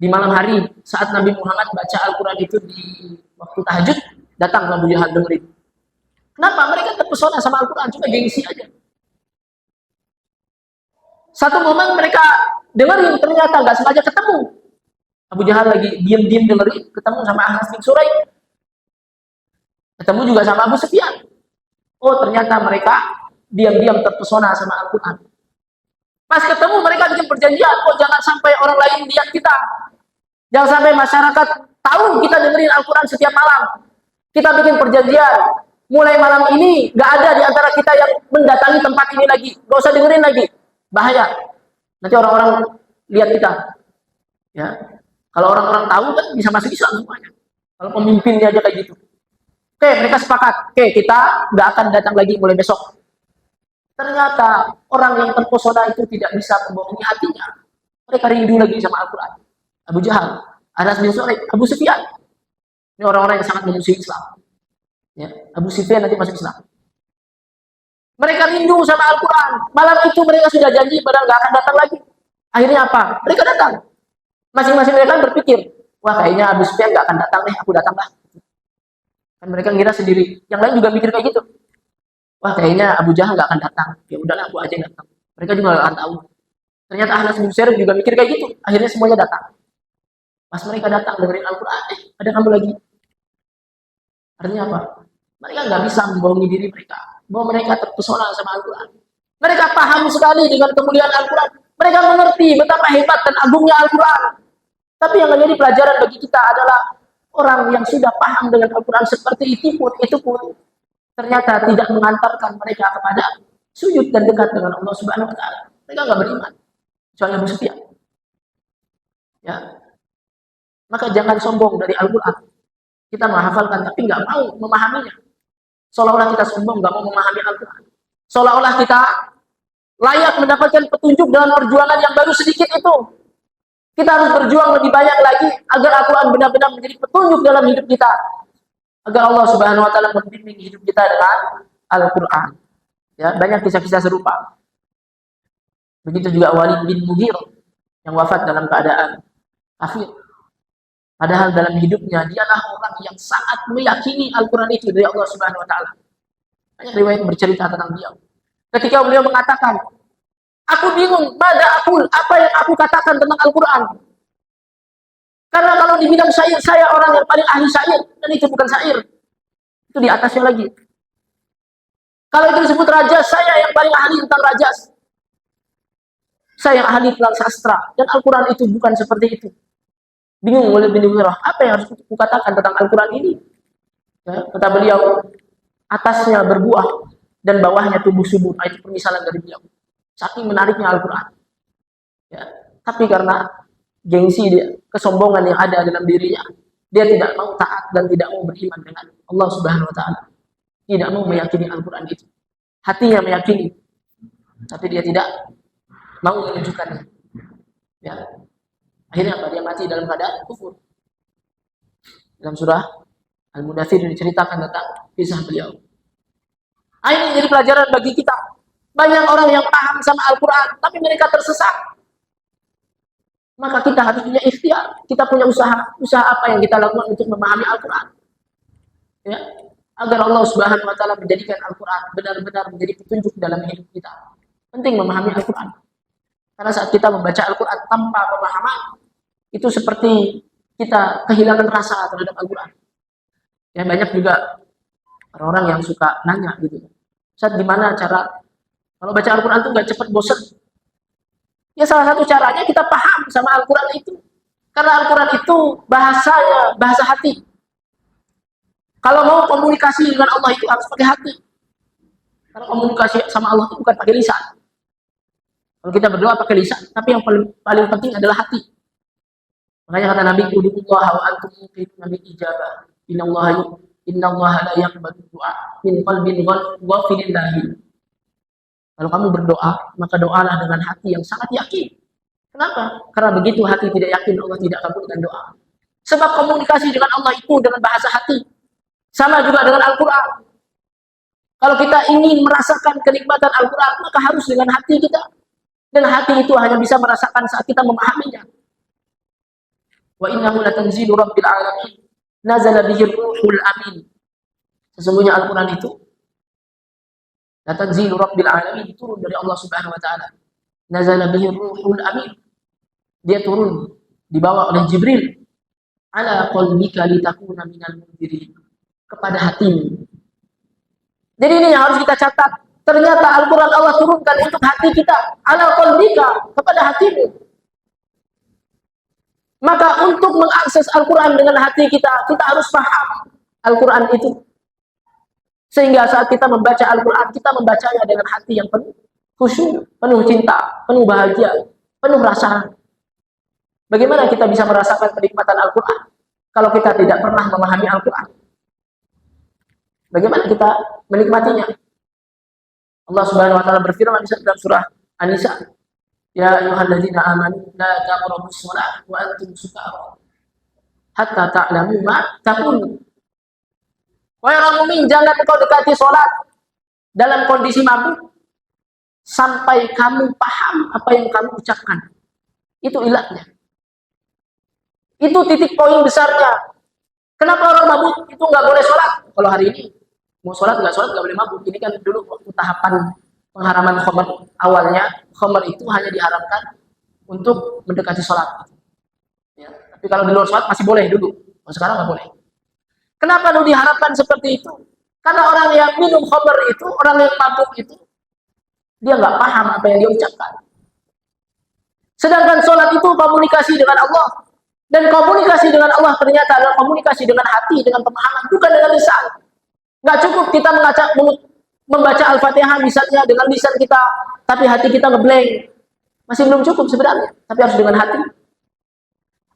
di malam hari saat Nabi Muhammad baca Al-Quran itu di waktu tahajud, datang Abu Jahal dengerin. Kenapa? Mereka terpesona sama Al-Quran, cuma gengsi aja. Satu momen mereka dengerin, ternyata nggak sengaja ketemu. Abu Jahal lagi diam-diam dengerin, ketemu sama Ahnas bin Suraik. Ketemu juga sama Abu Sufyan. Oh, ternyata mereka diam-diam terpesona sama Al-Quran. Pas ketemu mereka bikin perjanjian, oh jangan sampai orang lain lihat kita. Jangan sampai masyarakat tahu kita dengerin Al-Quran setiap malam. Kita bikin perjanjian, mulai malam ini gak ada di antara kita yang mendatangi tempat ini lagi. Gak usah dengerin lagi, bahaya. Nanti orang-orang lihat kita. Ya, kalau orang-orang tahu kan bisa masuk Islam semuanya. Kalau pemimpinnya aja kayak gitu. Oke, mereka sepakat. Oke, kita nggak akan datang lagi mulai besok. Ternyata orang yang terpesona itu tidak bisa membohongi hatinya. Mereka rindu lagi sama Al-Quran. Abu Jahal, Ahnas bin Suraik, Abu Sufyan. Ini orang-orang yang sangat memusuhi Islam. Ya, Abu Sufyan nanti masuk Islam. Mereka rindu sama Al-Quran. Malam itu mereka sudah janji padahal nggak akan datang lagi. Akhirnya apa? Mereka datang. Masing-masing mereka berpikir, wah kayaknya Abu Sufyan nggak akan datang nih, aku datang lah. Kan mereka ngira sendiri. Yang lain juga mikir kayak gitu. Wah kayaknya Abu Jahal nggak akan datang. Ya udahlah, aku aja yang datang. Mereka juga nggak akan tahu. Ternyata Ahnas bin Suraik juga mikir kayak gitu. Akhirnya semuanya datang. Pas mereka datang dengerin Al-Quran, ada kamu lagi. Artinya apa? Mereka nggak bisa membohongi diri mereka bahwa mereka terpesona sama Al-Quran. Mereka paham sekali dengan kemuliaan Al-Quran. Mereka mengerti betapa hebat dan agungnya Al-Quran. Tapi yang menjadi pelajaran bagi kita adalah orang yang sudah paham dengan Al-Quran seperti itu pun ternyata tidak mengantarkan mereka kepada sujud dan dekat dengan Allah Subhanahu Wa Taala. Mereka nggak beriman, kecuali Abu Sufyan. Ya, maka jangan sombong dari Al-Quran. Kita menghafalkan tapi nggak mau memahaminya. Seolah-olah kita sombong, nggak mau memahami Al-Quran. Seolah-olah kita layak mendapatkan petunjuk dalam perjuangan yang baru sedikit itu. Kita harus berjuang lebih banyak lagi agar Al-Quran benar-benar menjadi petunjuk dalam hidup kita. Agar Allah Subhanahu Wa Taala membimbing hidup kita dengan Al-Quran. Ya, banyak kisah-kisah serupa. Begitu juga Walid bin Mughir yang wafat dalam keadaan kafir. Padahal dalam hidupnya dialah orang yang sangat meyakini Al-Quran itu dari Allah Subhanahu Wa Taala. Banyak riwayat bercerita tentang beliau. Ketika beliau mengatakan, aku bingung, apa yang aku katakan tentang Al-Quran. Karena kalau di bidang syair, saya orang yang paling ahli syair. Dan itu bukan syair. Itu di atasnya lagi. Kalau itu disebut rajas, saya yang paling ahli tentang rajas. Saya yang ahli tentang sastra. Dan Al-Quran itu bukan seperti itu. Bingung oleh bin Mughirah, apa yang harus aku katakan tentang Al-Quran ini? Ya, kata beliau, atasnya berbuah dan bawahnya tumbuh subur. Itu permisalan dari beliau. Saking menariknya Al-Quran. Ya, tapi karena gengsi dia, kesombongan yang ada dalam dirinya, dia tidak mau taat dan tidak mau beriman dengan Allah Subhanahu Wa Taala. Tidak mau meyakini Al-Quran itu. Hatinya meyakini, tapi dia tidak mau menunjukkannya. Ya. Akhirnya apa? Dia mati dalam keadaan kufur. Dalam surah Al-Mudaththir diceritakan tentang kisah beliau. Ini jadi pelajaran bagi kita. Banyak orang yang paham sama Al-Quran, tapi mereka tersesat. Maka kita harus punya ikhtiar. Kita punya usaha apa yang kita lakukan untuk memahami Al-Quran. Ya, agar Allah Subhanahu Wa Taala menjadikan Al-Quran benar-benar menjadi petunjuk dalam hidup kita. Penting memahami Al-Quran. Karena saat kita membaca Al-Quran tanpa pemahaman, itu seperti kita kehilangan rasa terhadap Al-Quran. Ya, banyak juga orang-orang yang suka nanya gitu. Saat gimana cara kalau baca Al-Quran itu nggak cepat bosan? Ya salah satu caranya kita paham sama Al-Quran itu. Karena Al-Quran itu bahasanya, bahasa hati. Kalau mau komunikasi dengan Allah itu harus pakai hati. Karena komunikasi sama Allah itu bukan pakai lisan. Kalau kita berdoa pakai lisan, tapi yang paling penting adalah hati. Makanya kata Nabi, "Ud'ullaha wa antum muqinuna bil ijabah. Innallaha la yaqbalu du'a min qalbin ghafilin lahi." Kalau kamu berdoa, maka doalah dengan hati yang sangat yakin. Kenapa? Karena begitu hati tidak yakin, Allah tidak kabulkan doa. Sebab komunikasi dengan Allah itu dengan bahasa hati. Sama juga dengan Al-Quran. Kalau kita ingin merasakan kenikmatan Al-Quran, maka harus dengan hati kita. Dan hati itu hanya bisa merasakan saat kita memahaminya. Wa innahu latanzilu rabbil alamin. Nazala bihi ruhul amin. Sesungguhnya Al-Quran itu latanzilu rabbil alamin, turun dari Allah Subhanahu Wa Taala. Nazala bihi ruhul amin. Dia turun dibawa oleh Jibril. Ala qalbika litakuna minal munzirin. Kepada hatimu. Jadi ini yang harus kita catat. Ternyata Al-Quran Allah turunkan untuk hati kita. Ala qalbika, kepada hatimu. Maka untuk mengakses Al-Quran dengan hati kita, kita harus paham Al-Quran itu. Sehingga saat kita membaca Al-Quran, kita membacanya dengan hati yang penuh khusyuk, penuh cinta, penuh bahagia, penuh rasa. Bagaimana kita bisa merasakan kenikmatan Al-Quran kalau kita tidak pernah memahami Al-Quran? Bagaimana kita menikmatinya? Allah Subhanahu Wa Taala berfirman dalam surah An-Nisa, "Ya ayyuhalladzina amanu la taqrabus shalah wa antum sukara hatta ta'lamu ma taqulun." Wahai orang mukmin, jangan engkau dekati salat dalam kondisi mabuk sampai kamu paham apa yang kamu ucapkan. Itu ilatnya. Itu titik poin besarnya. Kenapa orang mabuk itu nggak boleh sholat? Kalau hari ini mau sholat nggak boleh mabuk. Ini kan dulu waktu tahapan pengharaman khamar awalnya, khamar itu hanya diharamkan untuk mendekati sholat. Ya. Tapi kalau di luar sholat masih boleh dulu. Kalau sekarang nggak boleh. Kenapa lu diharapkan seperti itu? Karena orang yang minum khamr itu, orang yang mabuk itu, dia nggak paham apa yang dia ucapkan. Sedangkan sholat itu komunikasi dengan Allah. Dan komunikasi dengan Allah ternyata adalah komunikasi dengan hati, dengan pemahaman, bukan dengan lisan. Nggak cukup kita membaca Al-Fatihah misalnya dengan lisan kita, tapi hati kita ngeblank. Masih belum cukup sebenarnya, tapi harus dengan hati.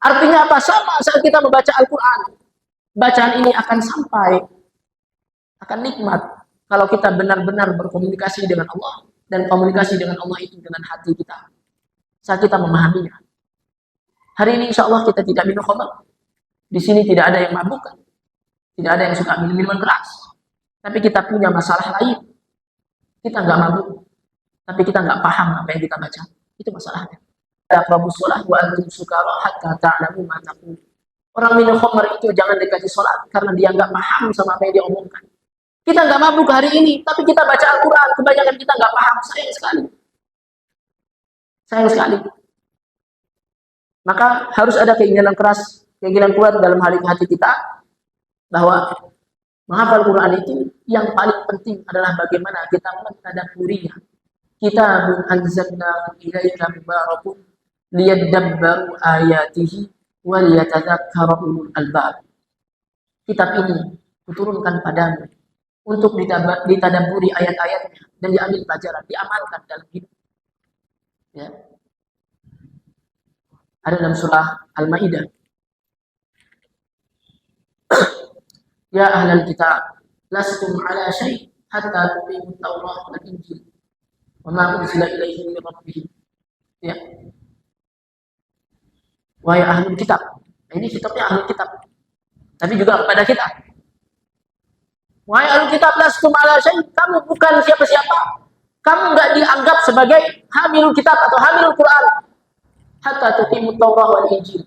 Artinya apa? Sama saat kita membaca Al-Quran. Bacaan ini akan sampai, akan nikmat kalau kita benar-benar berkomunikasi dengan Allah, dan komunikasi dengan Allah itu dengan hati kita. Saat kita memahaminya. Hari ini insya Allah kita tidak minum khamr. Di sini tidak ada yang mabuk. Tidak ada yang suka minum minuman keras. Tapi kita punya masalah lain. Kita nggak mabuk. Tapi kita nggak paham apa yang kita baca. Itu masalahnya. Taqrabus shalah wa antum sukara hatta ta'lamu ma taqul. Orang minum khamr itu jangan dekati sholat karena dia nggak paham sama apa yang dia omongkan. Kita nggak mabuk hari ini, tapi kita baca Al-Quran. Kebanyakan kita nggak paham. Sayang sekali. Sayang sekali. Maka harus ada keinginan keras, keinginan kuat dalam hati kita bahwa menghafal Quran itu yang paling penting adalah bagaimana kita mentadabburinya. Kitabun anzalnahu ilaika mubarakun liyadabbaru ayatihi wa liyatadzakkara ulul albab. Kitab ini kuturunkan padamu untuk ditadabburi ayat-ayatnya dan diambil pelajaran, diamalkan dalam hidup. Ya. Ada dalam surah Al-Maidah. Ya ahlal kitab, lastum ala syai' hatta tuqimut Taurat wal Injil wa ma unzila ilaihim min rabbihim. Ya. Wahai ahlul kitab. Nah, ini kitabnya ahlul kitab. Tapi juga kepada kita. Wahai ahlul kitab, lastum ala syai', kamu bukan siapa-siapa. Kamu enggak dianggap sebagai hamilul kitab atau hamilul Quran. Hatta tuqimut Taurat wal Injil.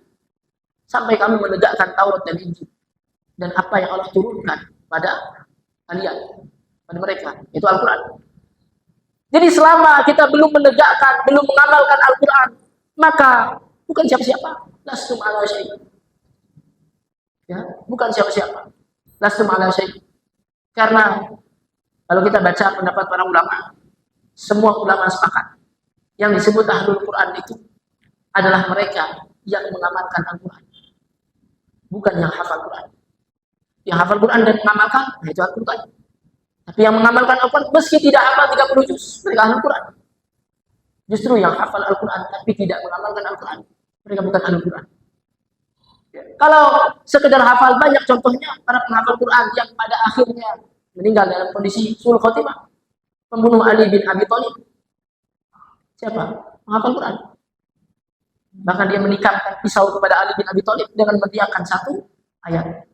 Sampai kamu menegakkan Taurat dan Injil. Dan apa yang Allah turunkan pada kalian, pada mereka, itu Al-Quran. Jadi selama kita belum menegakkan, belum mengamalkan Al-Quran, maka bukan siapa-siapa. Lastum ala syai'. Ya, bukan siapa-siapa. Lastum ala syai'. Karena kalau kita baca pendapat para ulama, semua ulama sepakat yang disebut ahlul Quran itu adalah mereka yang mengamalkan Al-Quran, bukan yang hafal Quran. Yang hafal Quran dan mengamalkan, nah itu Al-Quran. Tapi yang mengamalkan Al-Quran, meski tidak hafal 30 juz, mereka ahlul Quran. Justru yang hafal Al-Quran tapi tidak mengamalkan Al-Quran, mereka bukan ahlul Quran. Kalau sekedar hafal, banyak contohnya para penghafal Quran yang pada akhirnya meninggal dalam kondisi su'ul khotimah. Pembunuh Ali bin Abi Thalib. Siapa? Penghafal Quran. Bahkan dia menikahkan pisau kepada Ali bin Abi Thalib dengan mendiakan satu ayat.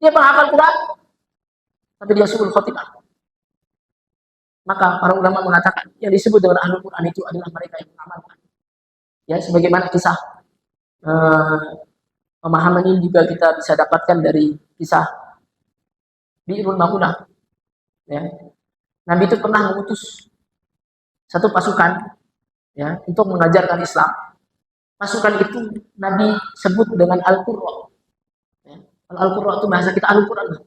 Dia penghafal Quran, tapi dia su'ul khotimah. Maka para ulama mengatakan yang disebut dengan ahlul Quran itu adalah mereka yang mengamalkan. Ya, sebagaimana kisah pemahaman ini juga kita bisa dapatkan dari kisah Bi'rul Ma'unah. Ya. Nabi itu pernah mengutus satu pasukan ya untuk mengajarkan Islam. Pasukan itu Nabi sebut dengan Al-Qurra. Ya. Al-Qurra itu bahasa kita Al-Quran.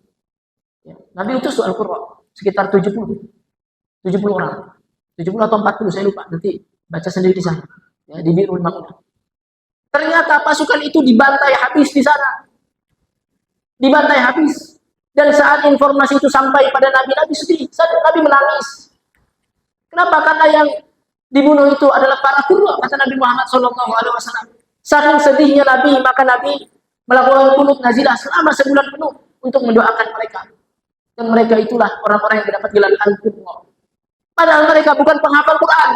Ya. Nabi utus Al-Qurra sekitar 70 orang. 70 atau 40 saya lupa. Nanti baca sendiri di sana. Ya, di Bi'rul Ma'unah. Ternyata pasukan itu dibantai habis di sana. Dibantai habis. Dan saat informasi itu sampai pada Nabi, Nabi sedih. Nabi menangis. Kenapa? Karena yang dibunuh itu adalah para qurra, kata Nabi Muhammad SAW. Saking sedihnya Nabi, maka Nabi melakukan qunut nazilah selama sebulan penuh untuk mendoakan mereka. Dan mereka itulah orang-orang yang mendapat gelar Al-Qurra. Padahal mereka bukan penghafal Quran.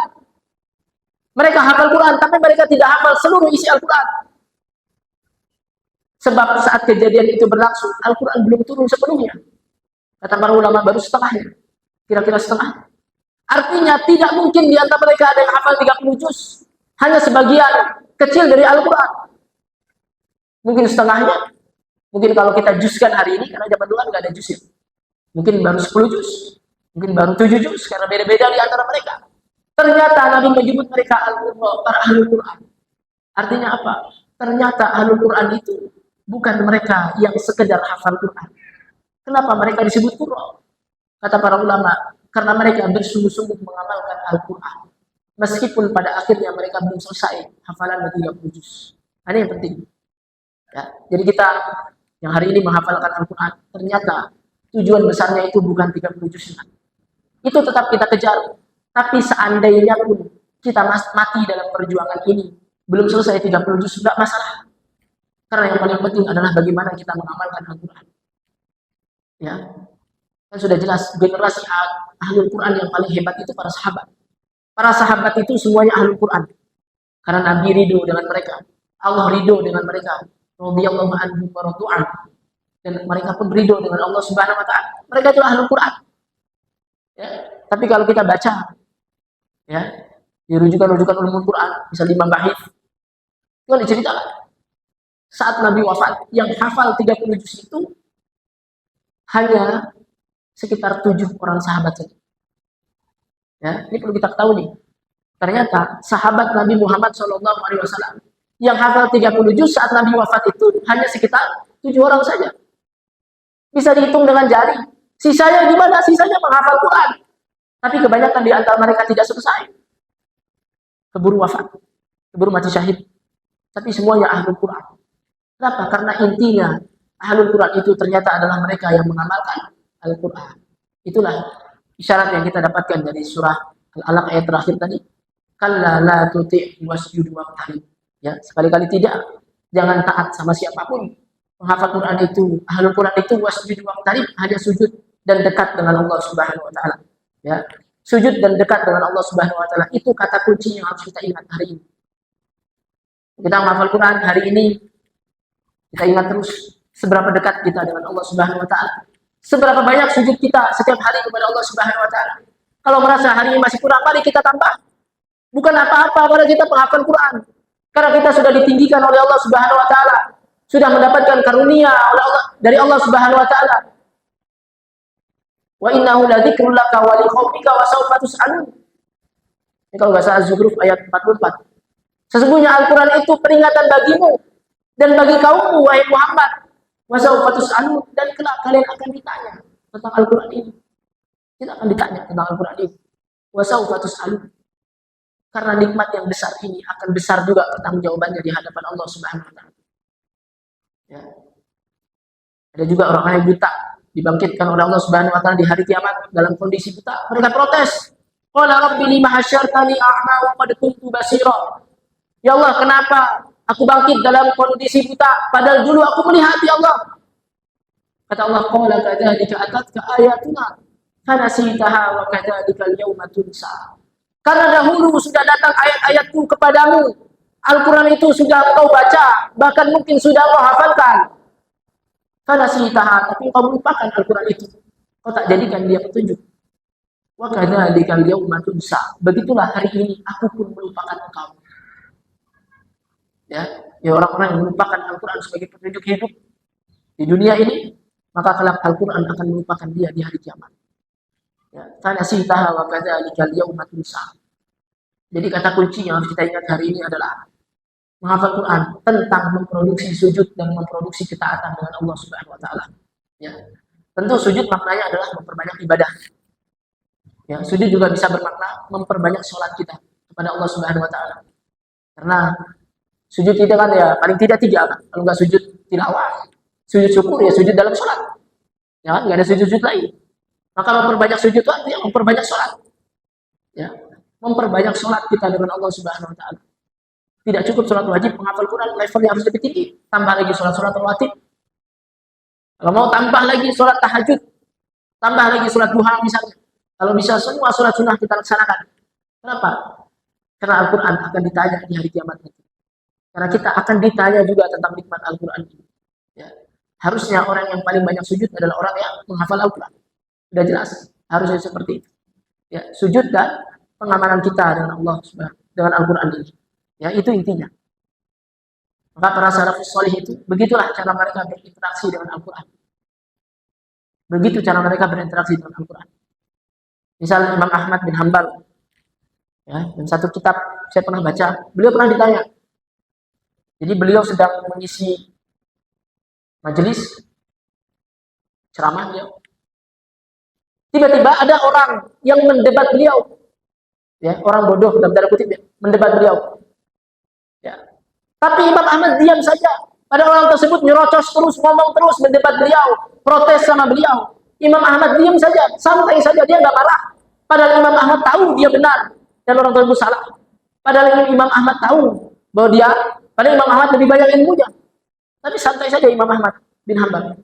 Mereka hafal Quran, tapi mereka tidak hafal seluruh isi Al-Quran. Sebab saat kejadian itu berlangsung, Al-Quran belum turun sepenuhnya. Kata para ulama, baru setengahnya. Kira-kira setengah. Artinya tidak mungkin di antara mereka ada yang hafal 30 juz. Hanya sebagian kecil dari Al-Quran. Mungkin setengahnya. Mungkin kalau kita juzkan hari ini, karena zaman dulu nggak ada juz ya. Mungkin baru 10 juz. Mungkin baru 7 juz, karena beda-beda di antara mereka. Ternyata Nabi menyebut mereka Al-Qurra, para ahlul Quran. Artinya apa? Ternyata ahlul Quran itu bukan mereka yang sekedar hafal Quran. Kenapa mereka disebut qurra? Kata para ulama, karena mereka bersungguh-sungguh mengamalkan Al-Quran. Meskipun pada akhirnya mereka belum selesai hafalan 30 juz. Ini yang penting. Ya, jadi kita yang hari ini menghafalkan Al-Quran, ternyata tujuan besarnya itu bukan 30 juz. Itu tetap kita kejar. Tapi seandainya pun kita mati dalam perjuangan ini, belum selesai 30 juz, tidak masalah. Karena yang paling penting adalah bagaimana kita mengamalkan Al-Quran. Ya, kan sudah jelas generasi ahlul Quran yang paling hebat itu para sahabat. Para sahabat itu semuanya ahlul Quran. Karena Nabi ridho dengan mereka. Allah ridho dengan mereka. Radhiyallahu anhum wa radu'an. Dan mereka pun ridho dengan Allah Subhanahu wa taala. Mereka itu ahlul Quran. Ya. Tapi kalau kita baca ya, di rujukan-rujukan ulumul Quran, misal Imam Bahif, itu kan diceritakan saat Nabi wafat, yang hafal 30 juz itu hanya sekitar 7 orang sahabat saja. Ya, ini perlu kita tahu nih. Ternyata sahabat Nabi Muhammad SAW yang hafal 30 juz saat Nabi wafat itu hanya sekitar 7 orang saja. Bisa dihitung dengan jari. Sisanya gimana? Sisanya menghafal Quran. Tapi kebanyakan di antara mereka tidak selesai. Keburu wafat, keburu mati syahid. Tapi semuanya ahlul Quran. Kenapa? Karena intinya ahlul Quran itu ternyata adalah mereka yang mengamalkan Al-Quran. Itulah isyarat yang kita dapatkan dari surah Al-Alaq ayat terakhir tadi. Kalla la tuti' wasjud waqtarib. Ya, sekali-kali tidak. Jangan taat sama siapapun. Menghafal Quran itu, ahlul Quran itu wasjud waqtarib, hanya sujud dan dekat dengan Allah Subhanahu wa taala. Ya. Sujud dan dekat dengan Allah Subhanahu wa taala itu kata kunci yang harus kita ingat hari ini. Kita menghafal Quran hari ini, kita ingat terus seberapa dekat kita dengan Allah Subhanahu wa taala. Seberapa banyak sujud kita setiap hari kepada Allah Subhanahu wa taala. Kalau merasa hari ini masih kurang, mari kita tambah. Bukan apa-apa pada kita penghafal Quran. Karena kita sudah ditinggikan oleh Allah Subhanahu wa taala. Sudah mendapatkan karunia oleh Allah dari Allah Subhanahu wa taala. Wa innahu ladzikrun laka wa liqaumika wa sawfa tus'alun. Ini kalau enggak salah Zukhruf ayat 44. Sesungguhnya Al-Qur'an itu peringatan bagimu dan bagi kaummu wahai Muhammad. Wa sawfa tus'alun, dan kelak kalian akan ditanya tentang Al-Qur'an ini. Kita akan ditanya tentang Al-Qur'an ini. Wa sawfa tus'alun. Karena nikmat yang besar ini akan besar juga pertanggungjawabannya di hadapan Allah Subhanahu wa taala. Ya. Ada juga orang-orang yang buta dibangkitkan oleh Allah Subhanahu wa taala di hari kiamat dalam kondisi buta. Mereka protes. Qala rabbi lima hasyartani a'ma wa qad kuntu basira. Ya Allah, kenapa aku bangkit dalam kondisi buta padahal dulu aku melihat ya Allah? Kata Allah, qala kadzalika atatka ayatuna fanasitaha wa kadzalika al-yawma tunsa. Karena dahulu sudah datang ayat-ayatku kepadamu. Al-Quran itu sudah engkau baca, bahkan mungkin sudah engkau hafalkan. Fanasitaha, tapi engkau melupakan Al-Quran itu. Kau tak jadikan dia petunjuk. Wa kadzalika al-yawma tunsa. Begitulah hari ini aku pun melupakan engkau. Ya, orang-orang yang melupakan Al-Quran sebagai petunjuk hidup di dunia ini, maka kelak Al-Quran akan melupakan dia di hari kiamat. Ya, fanasitaha wa kadzalika al-yawma tunsa. Jadi kata kunci yang harus kita ingat hari ini adalah menghafal Quran tentang memproduksi sujud dan memproduksi ketaatan dengan Allah Subhanahu wa taala. Ya. Tentu sujud maknanya adalah memperbanyak ibadah. Ya, sujud juga bisa bermakna memperbanyak sholat kita kepada Allah Subhanahu wa taala. Karena sujud kita kan ya paling tidak 3 kan. Kalau enggak sujud tilawah, sujud syukur ya sujud dalam sholat. Ya kan, enggak ada sujud-sujud lain. Maka memperbanyak sujud itu artinya memperbanyak sholat. Ya, memperbanyak sholat kita dengan Allah Subhanahu wa taala. Tidak cukup sholat wajib, menghafal Quran levelnya harus lebih tinggi. Tambah lagi sholat-sholat rawatib. Kalau mau tambah lagi sholat tahajud, tambah lagi sholat duha misalnya. Kalau bisa semua sholat sunnah kita laksanakan. Kenapa? Karena Al-Quran akan ditanya di hari kiamat nanti. Karena kita akan ditanya juga tentang nikmat Al-Quran ini. Ya. Harusnya orang yang paling banyak sujud adalah orang yang menghafal Al-Quran. Sudah jelas, harusnya seperti itu. Ya, sujud dan pengamalan kita dengan Allah dengan Al-Quran ini. Ya, itu intinya. Maka para salafus salih itu, begitulah cara mereka berinteraksi dengan Al-Quran. Begitu cara mereka berinteraksi dengan Al-Quran. Misal Imam Ahmad bin Hanbal, ya, dan satu kitab saya pernah baca, beliau pernah ditanya. Jadi beliau sedang mengisi majelis ceramah beliau. Tiba-tiba ada orang yang mendebat beliau, ya, orang bodoh dalam tanda kutip, ya, mendebat beliau. Ya. Tapi Imam Ahmad diam saja. Pada orang tersebut nyerocos terus, ngomong terus, mendebat beliau, protes sama beliau. Imam Ahmad diam saja, santai saja, dia nggak marah. Padahal Imam Ahmad tahu dia benar dan orang tersebut salah. Padahal Imam Ahmad tahu bahwa padahal Imam Ahmad lebih banyak ilmunya. Tapi santai saja Imam Ahmad bin Hanbal.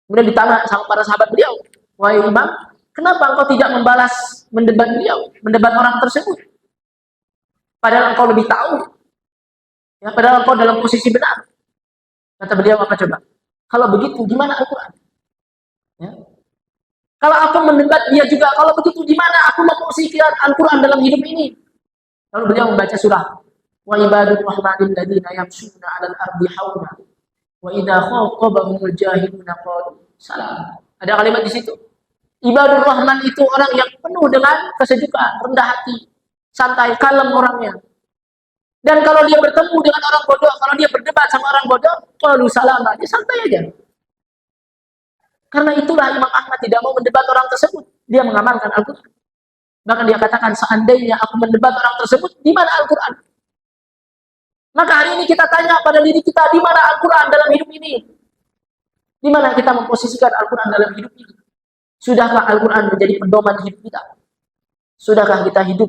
Kemudian ditanya sama para sahabat beliau, wahai Imam, kenapa engkau tidak membalas mendebat beliau, mendebat orang tersebut? Padahal engkau lebih tahu. Ya, padahal engkau dalam posisi benar. Kata beliau apa coba? Kalau begitu, gimana Al-Quran? Ya. Kalau aku mendebat dia juga, kalau begitu gimana aku memposisikan Al-Quran dalam hidup ini? Lalu beliau membaca surah, wa ibadur rahmanil ladina yamshuna 'alal ardi hauna wa idza khatabahumul jahiluna qalu salam. Ada kalimat di situ. Ibadur rahman itu orang yang penuh dengan kesejukan, rendah hati, santai, kalem orangnya. Dan kalau dia bertemu dengan orang bodoh, kalau dia berdebat sama orang bodoh, qalu salam, dia santai aja. Karena itulah Imam Ahmad tidak mau mendebat orang tersebut. Dia mengamalkan Al-Quran. Bahkan dia katakan, seandainya aku mendebat orang tersebut, di mana Al-Quran? Maka hari ini kita tanya pada diri kita, di mana Al-Quran dalam hidup ini? Di mana kita memposisikan Al-Quran dalam hidup ini? Sudahkah Al-Quran menjadi pedoman hidup kita? Sudahkah kita hidup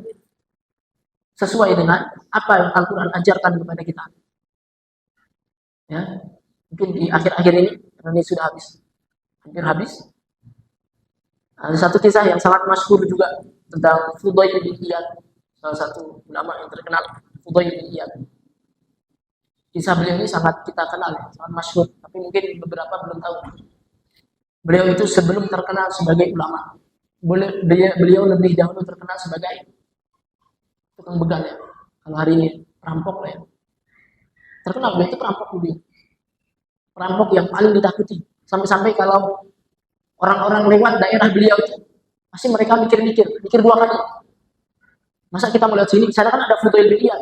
sesuai dengan apa yang Al-Quran ajarkan kepada kita? Ya, mungkin di akhir-akhir ini, karena ini sudah hampir habis. Ada satu kisah yang sangat masyhur juga tentang Fudail bin Iyad, salah satu ulama yang terkenal, Fudail bin Iyad. Kisah beliau ini sangat kita kenal, sangat masyhur, tapi mungkin beberapa belum tahu. Beliau itu sebelum terkenal sebagai ulama, beliau lebih dahulu terkenal sebagai tukang begal ya. Kalau hari ini perampok lah ya. Terkenal beliau itu perampok dulu. Perampok yang paling ditakuti. Sampai-sampai kalau orang-orang lewat daerah beliau itu, pasti mereka mikir dua kali. Masa kita mau lewat sini? Sana kan ada Fudail bin Iyad.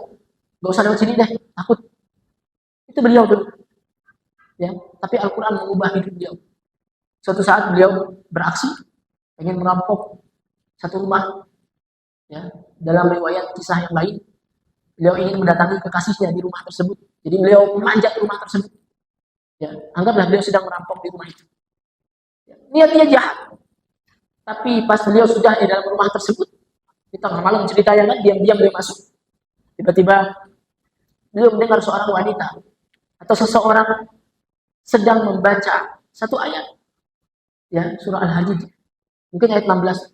Gak usah lewat sini deh, takut. Itu beliau dulu. Ya, tapi Al-Quran mengubah hidup beliau. Suatu saat beliau beraksi, ingin merampok satu rumah. Ya, dalam riwayat kisah yang lain, beliau ingin mendatangi kekasihnya di rumah tersebut. Jadi beliau memanjat rumah tersebut. Ya, anggaplah beliau sedang merampok di rumah itu. Ya, niatnya jahat. Tapi pas beliau sudah di dalam rumah tersebut, kita malam ceritanya kan, diam-diam beliau masuk. Tiba-tiba beliau mendengar seorang wanita atau seseorang sedang membaca satu ayat. Ya, surah Al-Hadid. Mungkin ayat 16.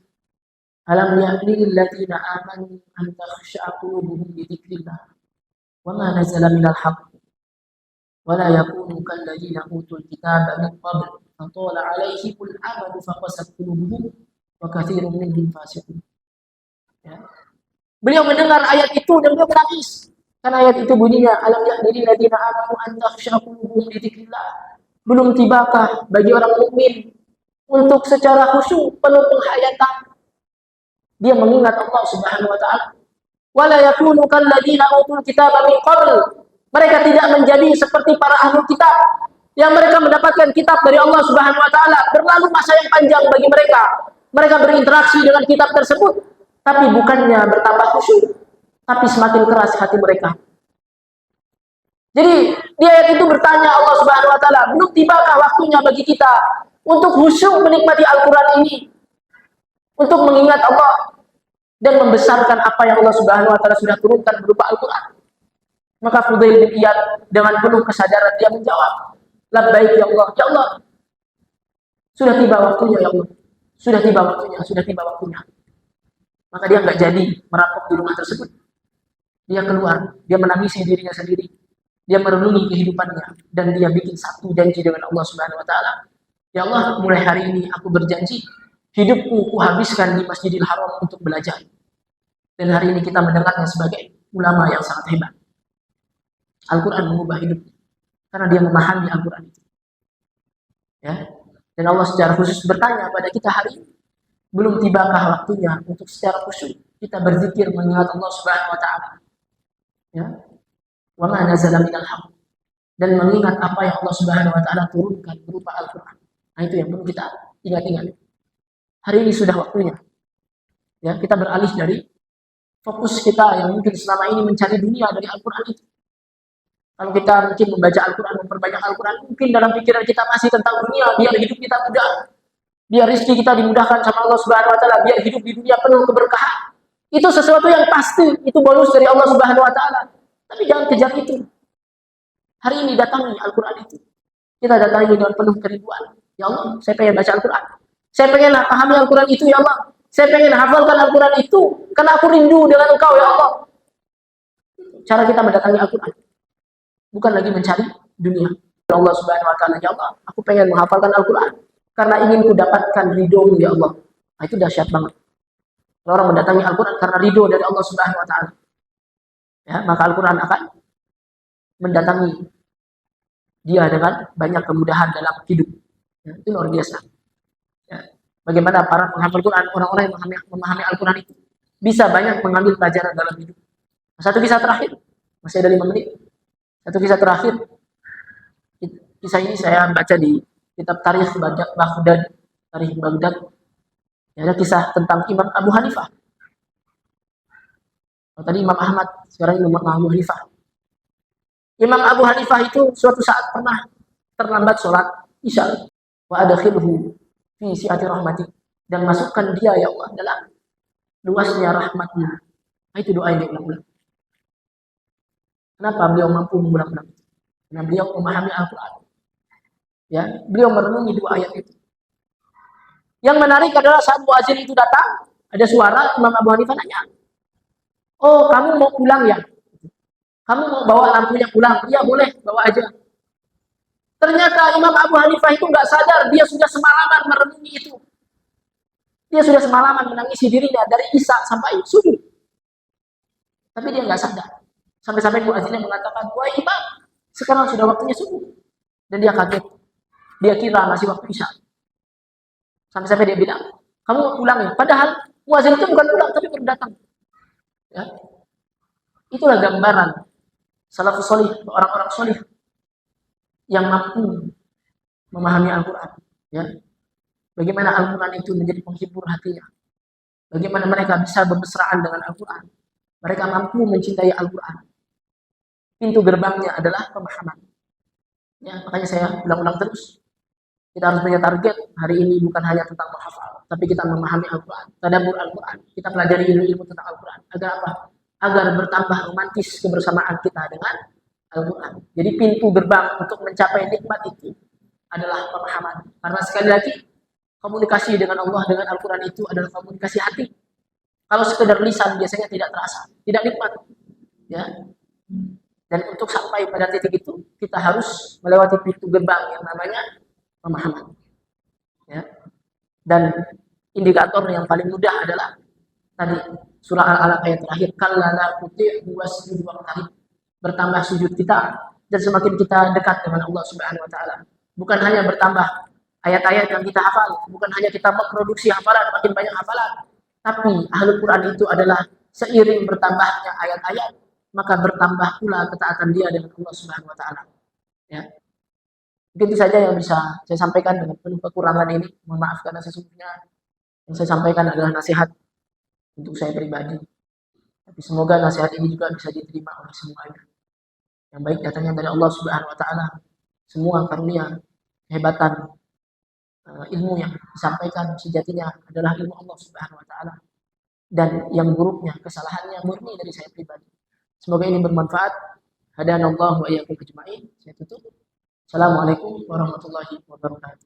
Alam ya'ni lil ladzina amanu an takhsha'a qulubuhum li dzikrillah wa ma nazala minal haqq wa la yakunu kal ladzina utul kitaba min qabl fa tala 'alaihimul amadu fa qasat qulubuhum wa katsirun minhum fasiqun. Ya. Beliau mendengar ayat itu dan beliau menangis. Karena ayat itu bunyinya, alam ya'ni lil ladzina amanu an takhsha'a qulubuhum li dzikrillah. Belum tibakah bagi orang mukmin untuk secara khusyuk penuh penghayatan dia mengingat Allah Subhanahu wa taala. Wala yakunu kal ladzina utul kitaba min qabl. Mereka tidak menjadi seperti para ahli kitab yang mereka mendapatkan kitab dari Allah Subhanahu wa taala. Berlalu masa yang panjang bagi mereka. Mereka berinteraksi dengan kitab tersebut, tapi bukannya bertambah khusyuk, tapi semakin keras hati mereka. Jadi di ayat itu bertanya Allah Subhanahu wa taala, belum tibakah waktunya bagi kita untuk khusyuk menikmati Al-Quran ini, untuk mengingat Allah dan membesarkan apa yang Allah Subhanahu wa taala sudah turunkan berupa Al-Quran. Maka Fudail bin Iyad dengan penuh kesadaran dia menjawab, labbaik ya Allah, ya Allah. Sudah tiba waktunya ya Allah. Sudah tiba waktunya. Maka dia nggak jadi merampok di rumah tersebut. Dia keluar, dia menangisi dirinya sendiri. Dia merenungi kehidupannya dan dia bikin satu janji dengan Allah Subhanahu wa taala. Ya Allah, mulai hari ini aku berjanji hidupku kuhabiskan di Masjidil Haram untuk belajar. Dan hari ini kita mendengarnya sebagai ulama yang sangat hebat. Al-Quran mengubah hidup karena dia memahami Al-Quran itu. Ya. Dan Allah secara khusus bertanya pada kita hari ini, belum tibakah waktunya untuk secara khusyuk kita berzikir mengingat Allah Subhanahu wa taala. Ya. Wa ma nazala minal haqq. dan mengingat apa yang Allah Subhanahu wa taala turunkan berupa Al-Qur'an. Nah, itu yang perlu kita ingat-ingat. Hari ini sudah waktunya ya kita beralih dari fokus kita yang mungkin selama ini mencari dunia dari Al-Qur'an itu. Kalau kita mungkin membaca Al-Quran, memperbanyak Al-Quran, mungkin dalam pikiran kita masih tentang dunia, biar hidup kita mudah, biar rezeki kita dimudahkan sama Allah Subhanahu Wa Taala, biar hidup di dunia penuh keberkahan. Itu sesuatu yang pasti, itu bonus dari Allah Subhanahu Wa Taala. Tapi jangan kejar itu. Hari ini datangi Al-Quran itu. Kita datangi dengan penuh kerinduan. Ya Allah, saya pengen baca Al-Quran. Saya pengen pahami Al-Quran itu, ya Allah. Saya pengen hafalkan Al-Quran itu, karena aku rindu dengan Engkau, ya Allah. Cara kita mendatangi Al-Quran. Bukan lagi mencari dunia. Allah Subhanahu wa taala, ya Allah, aku pengen menghafalkan Al-Qur'an karena ingin ku dapatkan ridho-Mu, ya Allah. Nah, itu dahsyat banget. Kalau orang mendatangi Al-Qur'an karena ridho dari Allah Subhanahu wa taala, ya, maka Al-Qur'an akan mendatangi dia dengan banyak kemudahan dalam hidup. Ya, itu luar biasa. Ya. Bagaimana para penghafal Quran, orang-orang yang memahami Al-Qur'an itu bisa banyak mengambil pelajaran dalam hidup. Satu kisah terakhir, masih ada 5 menit. Satu kisah terakhir, kisah ini saya baca di kitab Tarikh Baghdad, Tarikh Baghdad. Ada kisah tentang Imam Abu Hanifah. Tadi Imam Ahmad, sekarang Imam Abu Hanifah. Imam Abu Hanifah itu suatu saat pernah terlambat sholat Isya. Wa adkhilhu fi si'ati rahmati, dan masukkan dia, ya Allah, dalam luasnya rahmat-Mu. Nah, itu doa yang diulang-ulang. Kenapa beliau mampu mengulang-ulang itu? Karena beliau memahami Al-Quran. Ya, beliau merenungi 2 ayat itu. Yang menarik adalah saat muazin itu datang, ada suara Imam Abu Hanifah nanya, "Oh, kamu mau pulang ya? Kamu mau bawa lampunya pulang?" "Iya, boleh, bawa aja." Ternyata Imam Abu Hanifah itu nggak sadar, dia sudah semalaman merenungi itu. Dia sudah semalaman menangisi dirinya dari Isya sampai subuh. Tapi dia nggak sadar. Sampai-sampai muazzinnya mengatakan, "Wahai imam, sekarang sudah waktunya subuh." Dan dia kaget. Dia kira masih waktu Isya. Sampai-sampai dia bilang, "Kamu mau pulang ya?" Padahal muazzin itu bukan pulang, tapi baru datang. Ya. Itulah gambaran salafus salih, orang-orang salih yang mampu memahami Al-Quran. Ya. Bagaimana Al-Quran itu menjadi penghibur hatinya. Bagaimana mereka bisa bermesraan dengan Al-Quran. Mereka mampu mencintai Al-Quran. Pintu gerbangnya adalah pemahaman. Ya, makanya saya ulang-ulang terus. Kita harus punya target hari ini bukan hanya tentang menghafal, tapi kita memahami Al-Quran, tadabbur Al-Quran. Kita pelajari ilmu-ilmu tentang Al-Quran. Agar apa? Agar bertambah romantis kebersamaan kita dengan Al-Quran. Jadi pintu gerbang untuk mencapai nikmat itu adalah pemahaman. Karena sekali lagi, komunikasi dengan Allah, dengan Al-Quran itu adalah komunikasi hati. Kalau sekedar lisan biasanya tidak terasa, tidak nikmat. Ya. Dan untuk sampai pada titik itu, kita harus melewati pintu gerbang yang namanya pemahaman. Ya. Dan indikator yang paling mudah adalah tadi surah Al-Alaq ayat terakhir, kallala tuti'hu wasjud waqtarib. Bertambah sujud kita dan semakin kita dekat dengan Allah Subhanahu wa taala. Bukan hanya bertambah ayat-ayat yang kita hafal, bukan hanya kita memproduksi hafalan, makin banyak hafalan, tapi Ahlul Quran itu adalah seiring bertambahnya ayat-ayat, maka bertambah pula ketaatan dia dengan Allah Subhanahu wa taala. Ya. Mungkin itu saja yang bisa saya sampaikan dengan penuh kekurangan ini. Mohon maaf karena sesungguhnya yang saya sampaikan adalah nasihat untuk saya pribadi. Tapi semoga nasihat ini juga bisa diterima oleh semuanya. Yang baik datangnya dari Allah Subhanahu wa taala. Semua karunia, kehebatan, ilmu yang disampaikan sejatinya adalah ilmu Allah Subhanahu wa taala. Dan yang buruknya, kesalahannya murni dari saya pribadi. Semoga ini bermanfaat. Hadanallahu wa iyyakum ajma'in. Saya tutup. Assalamualaikum warahmatullahi wabarakatuh.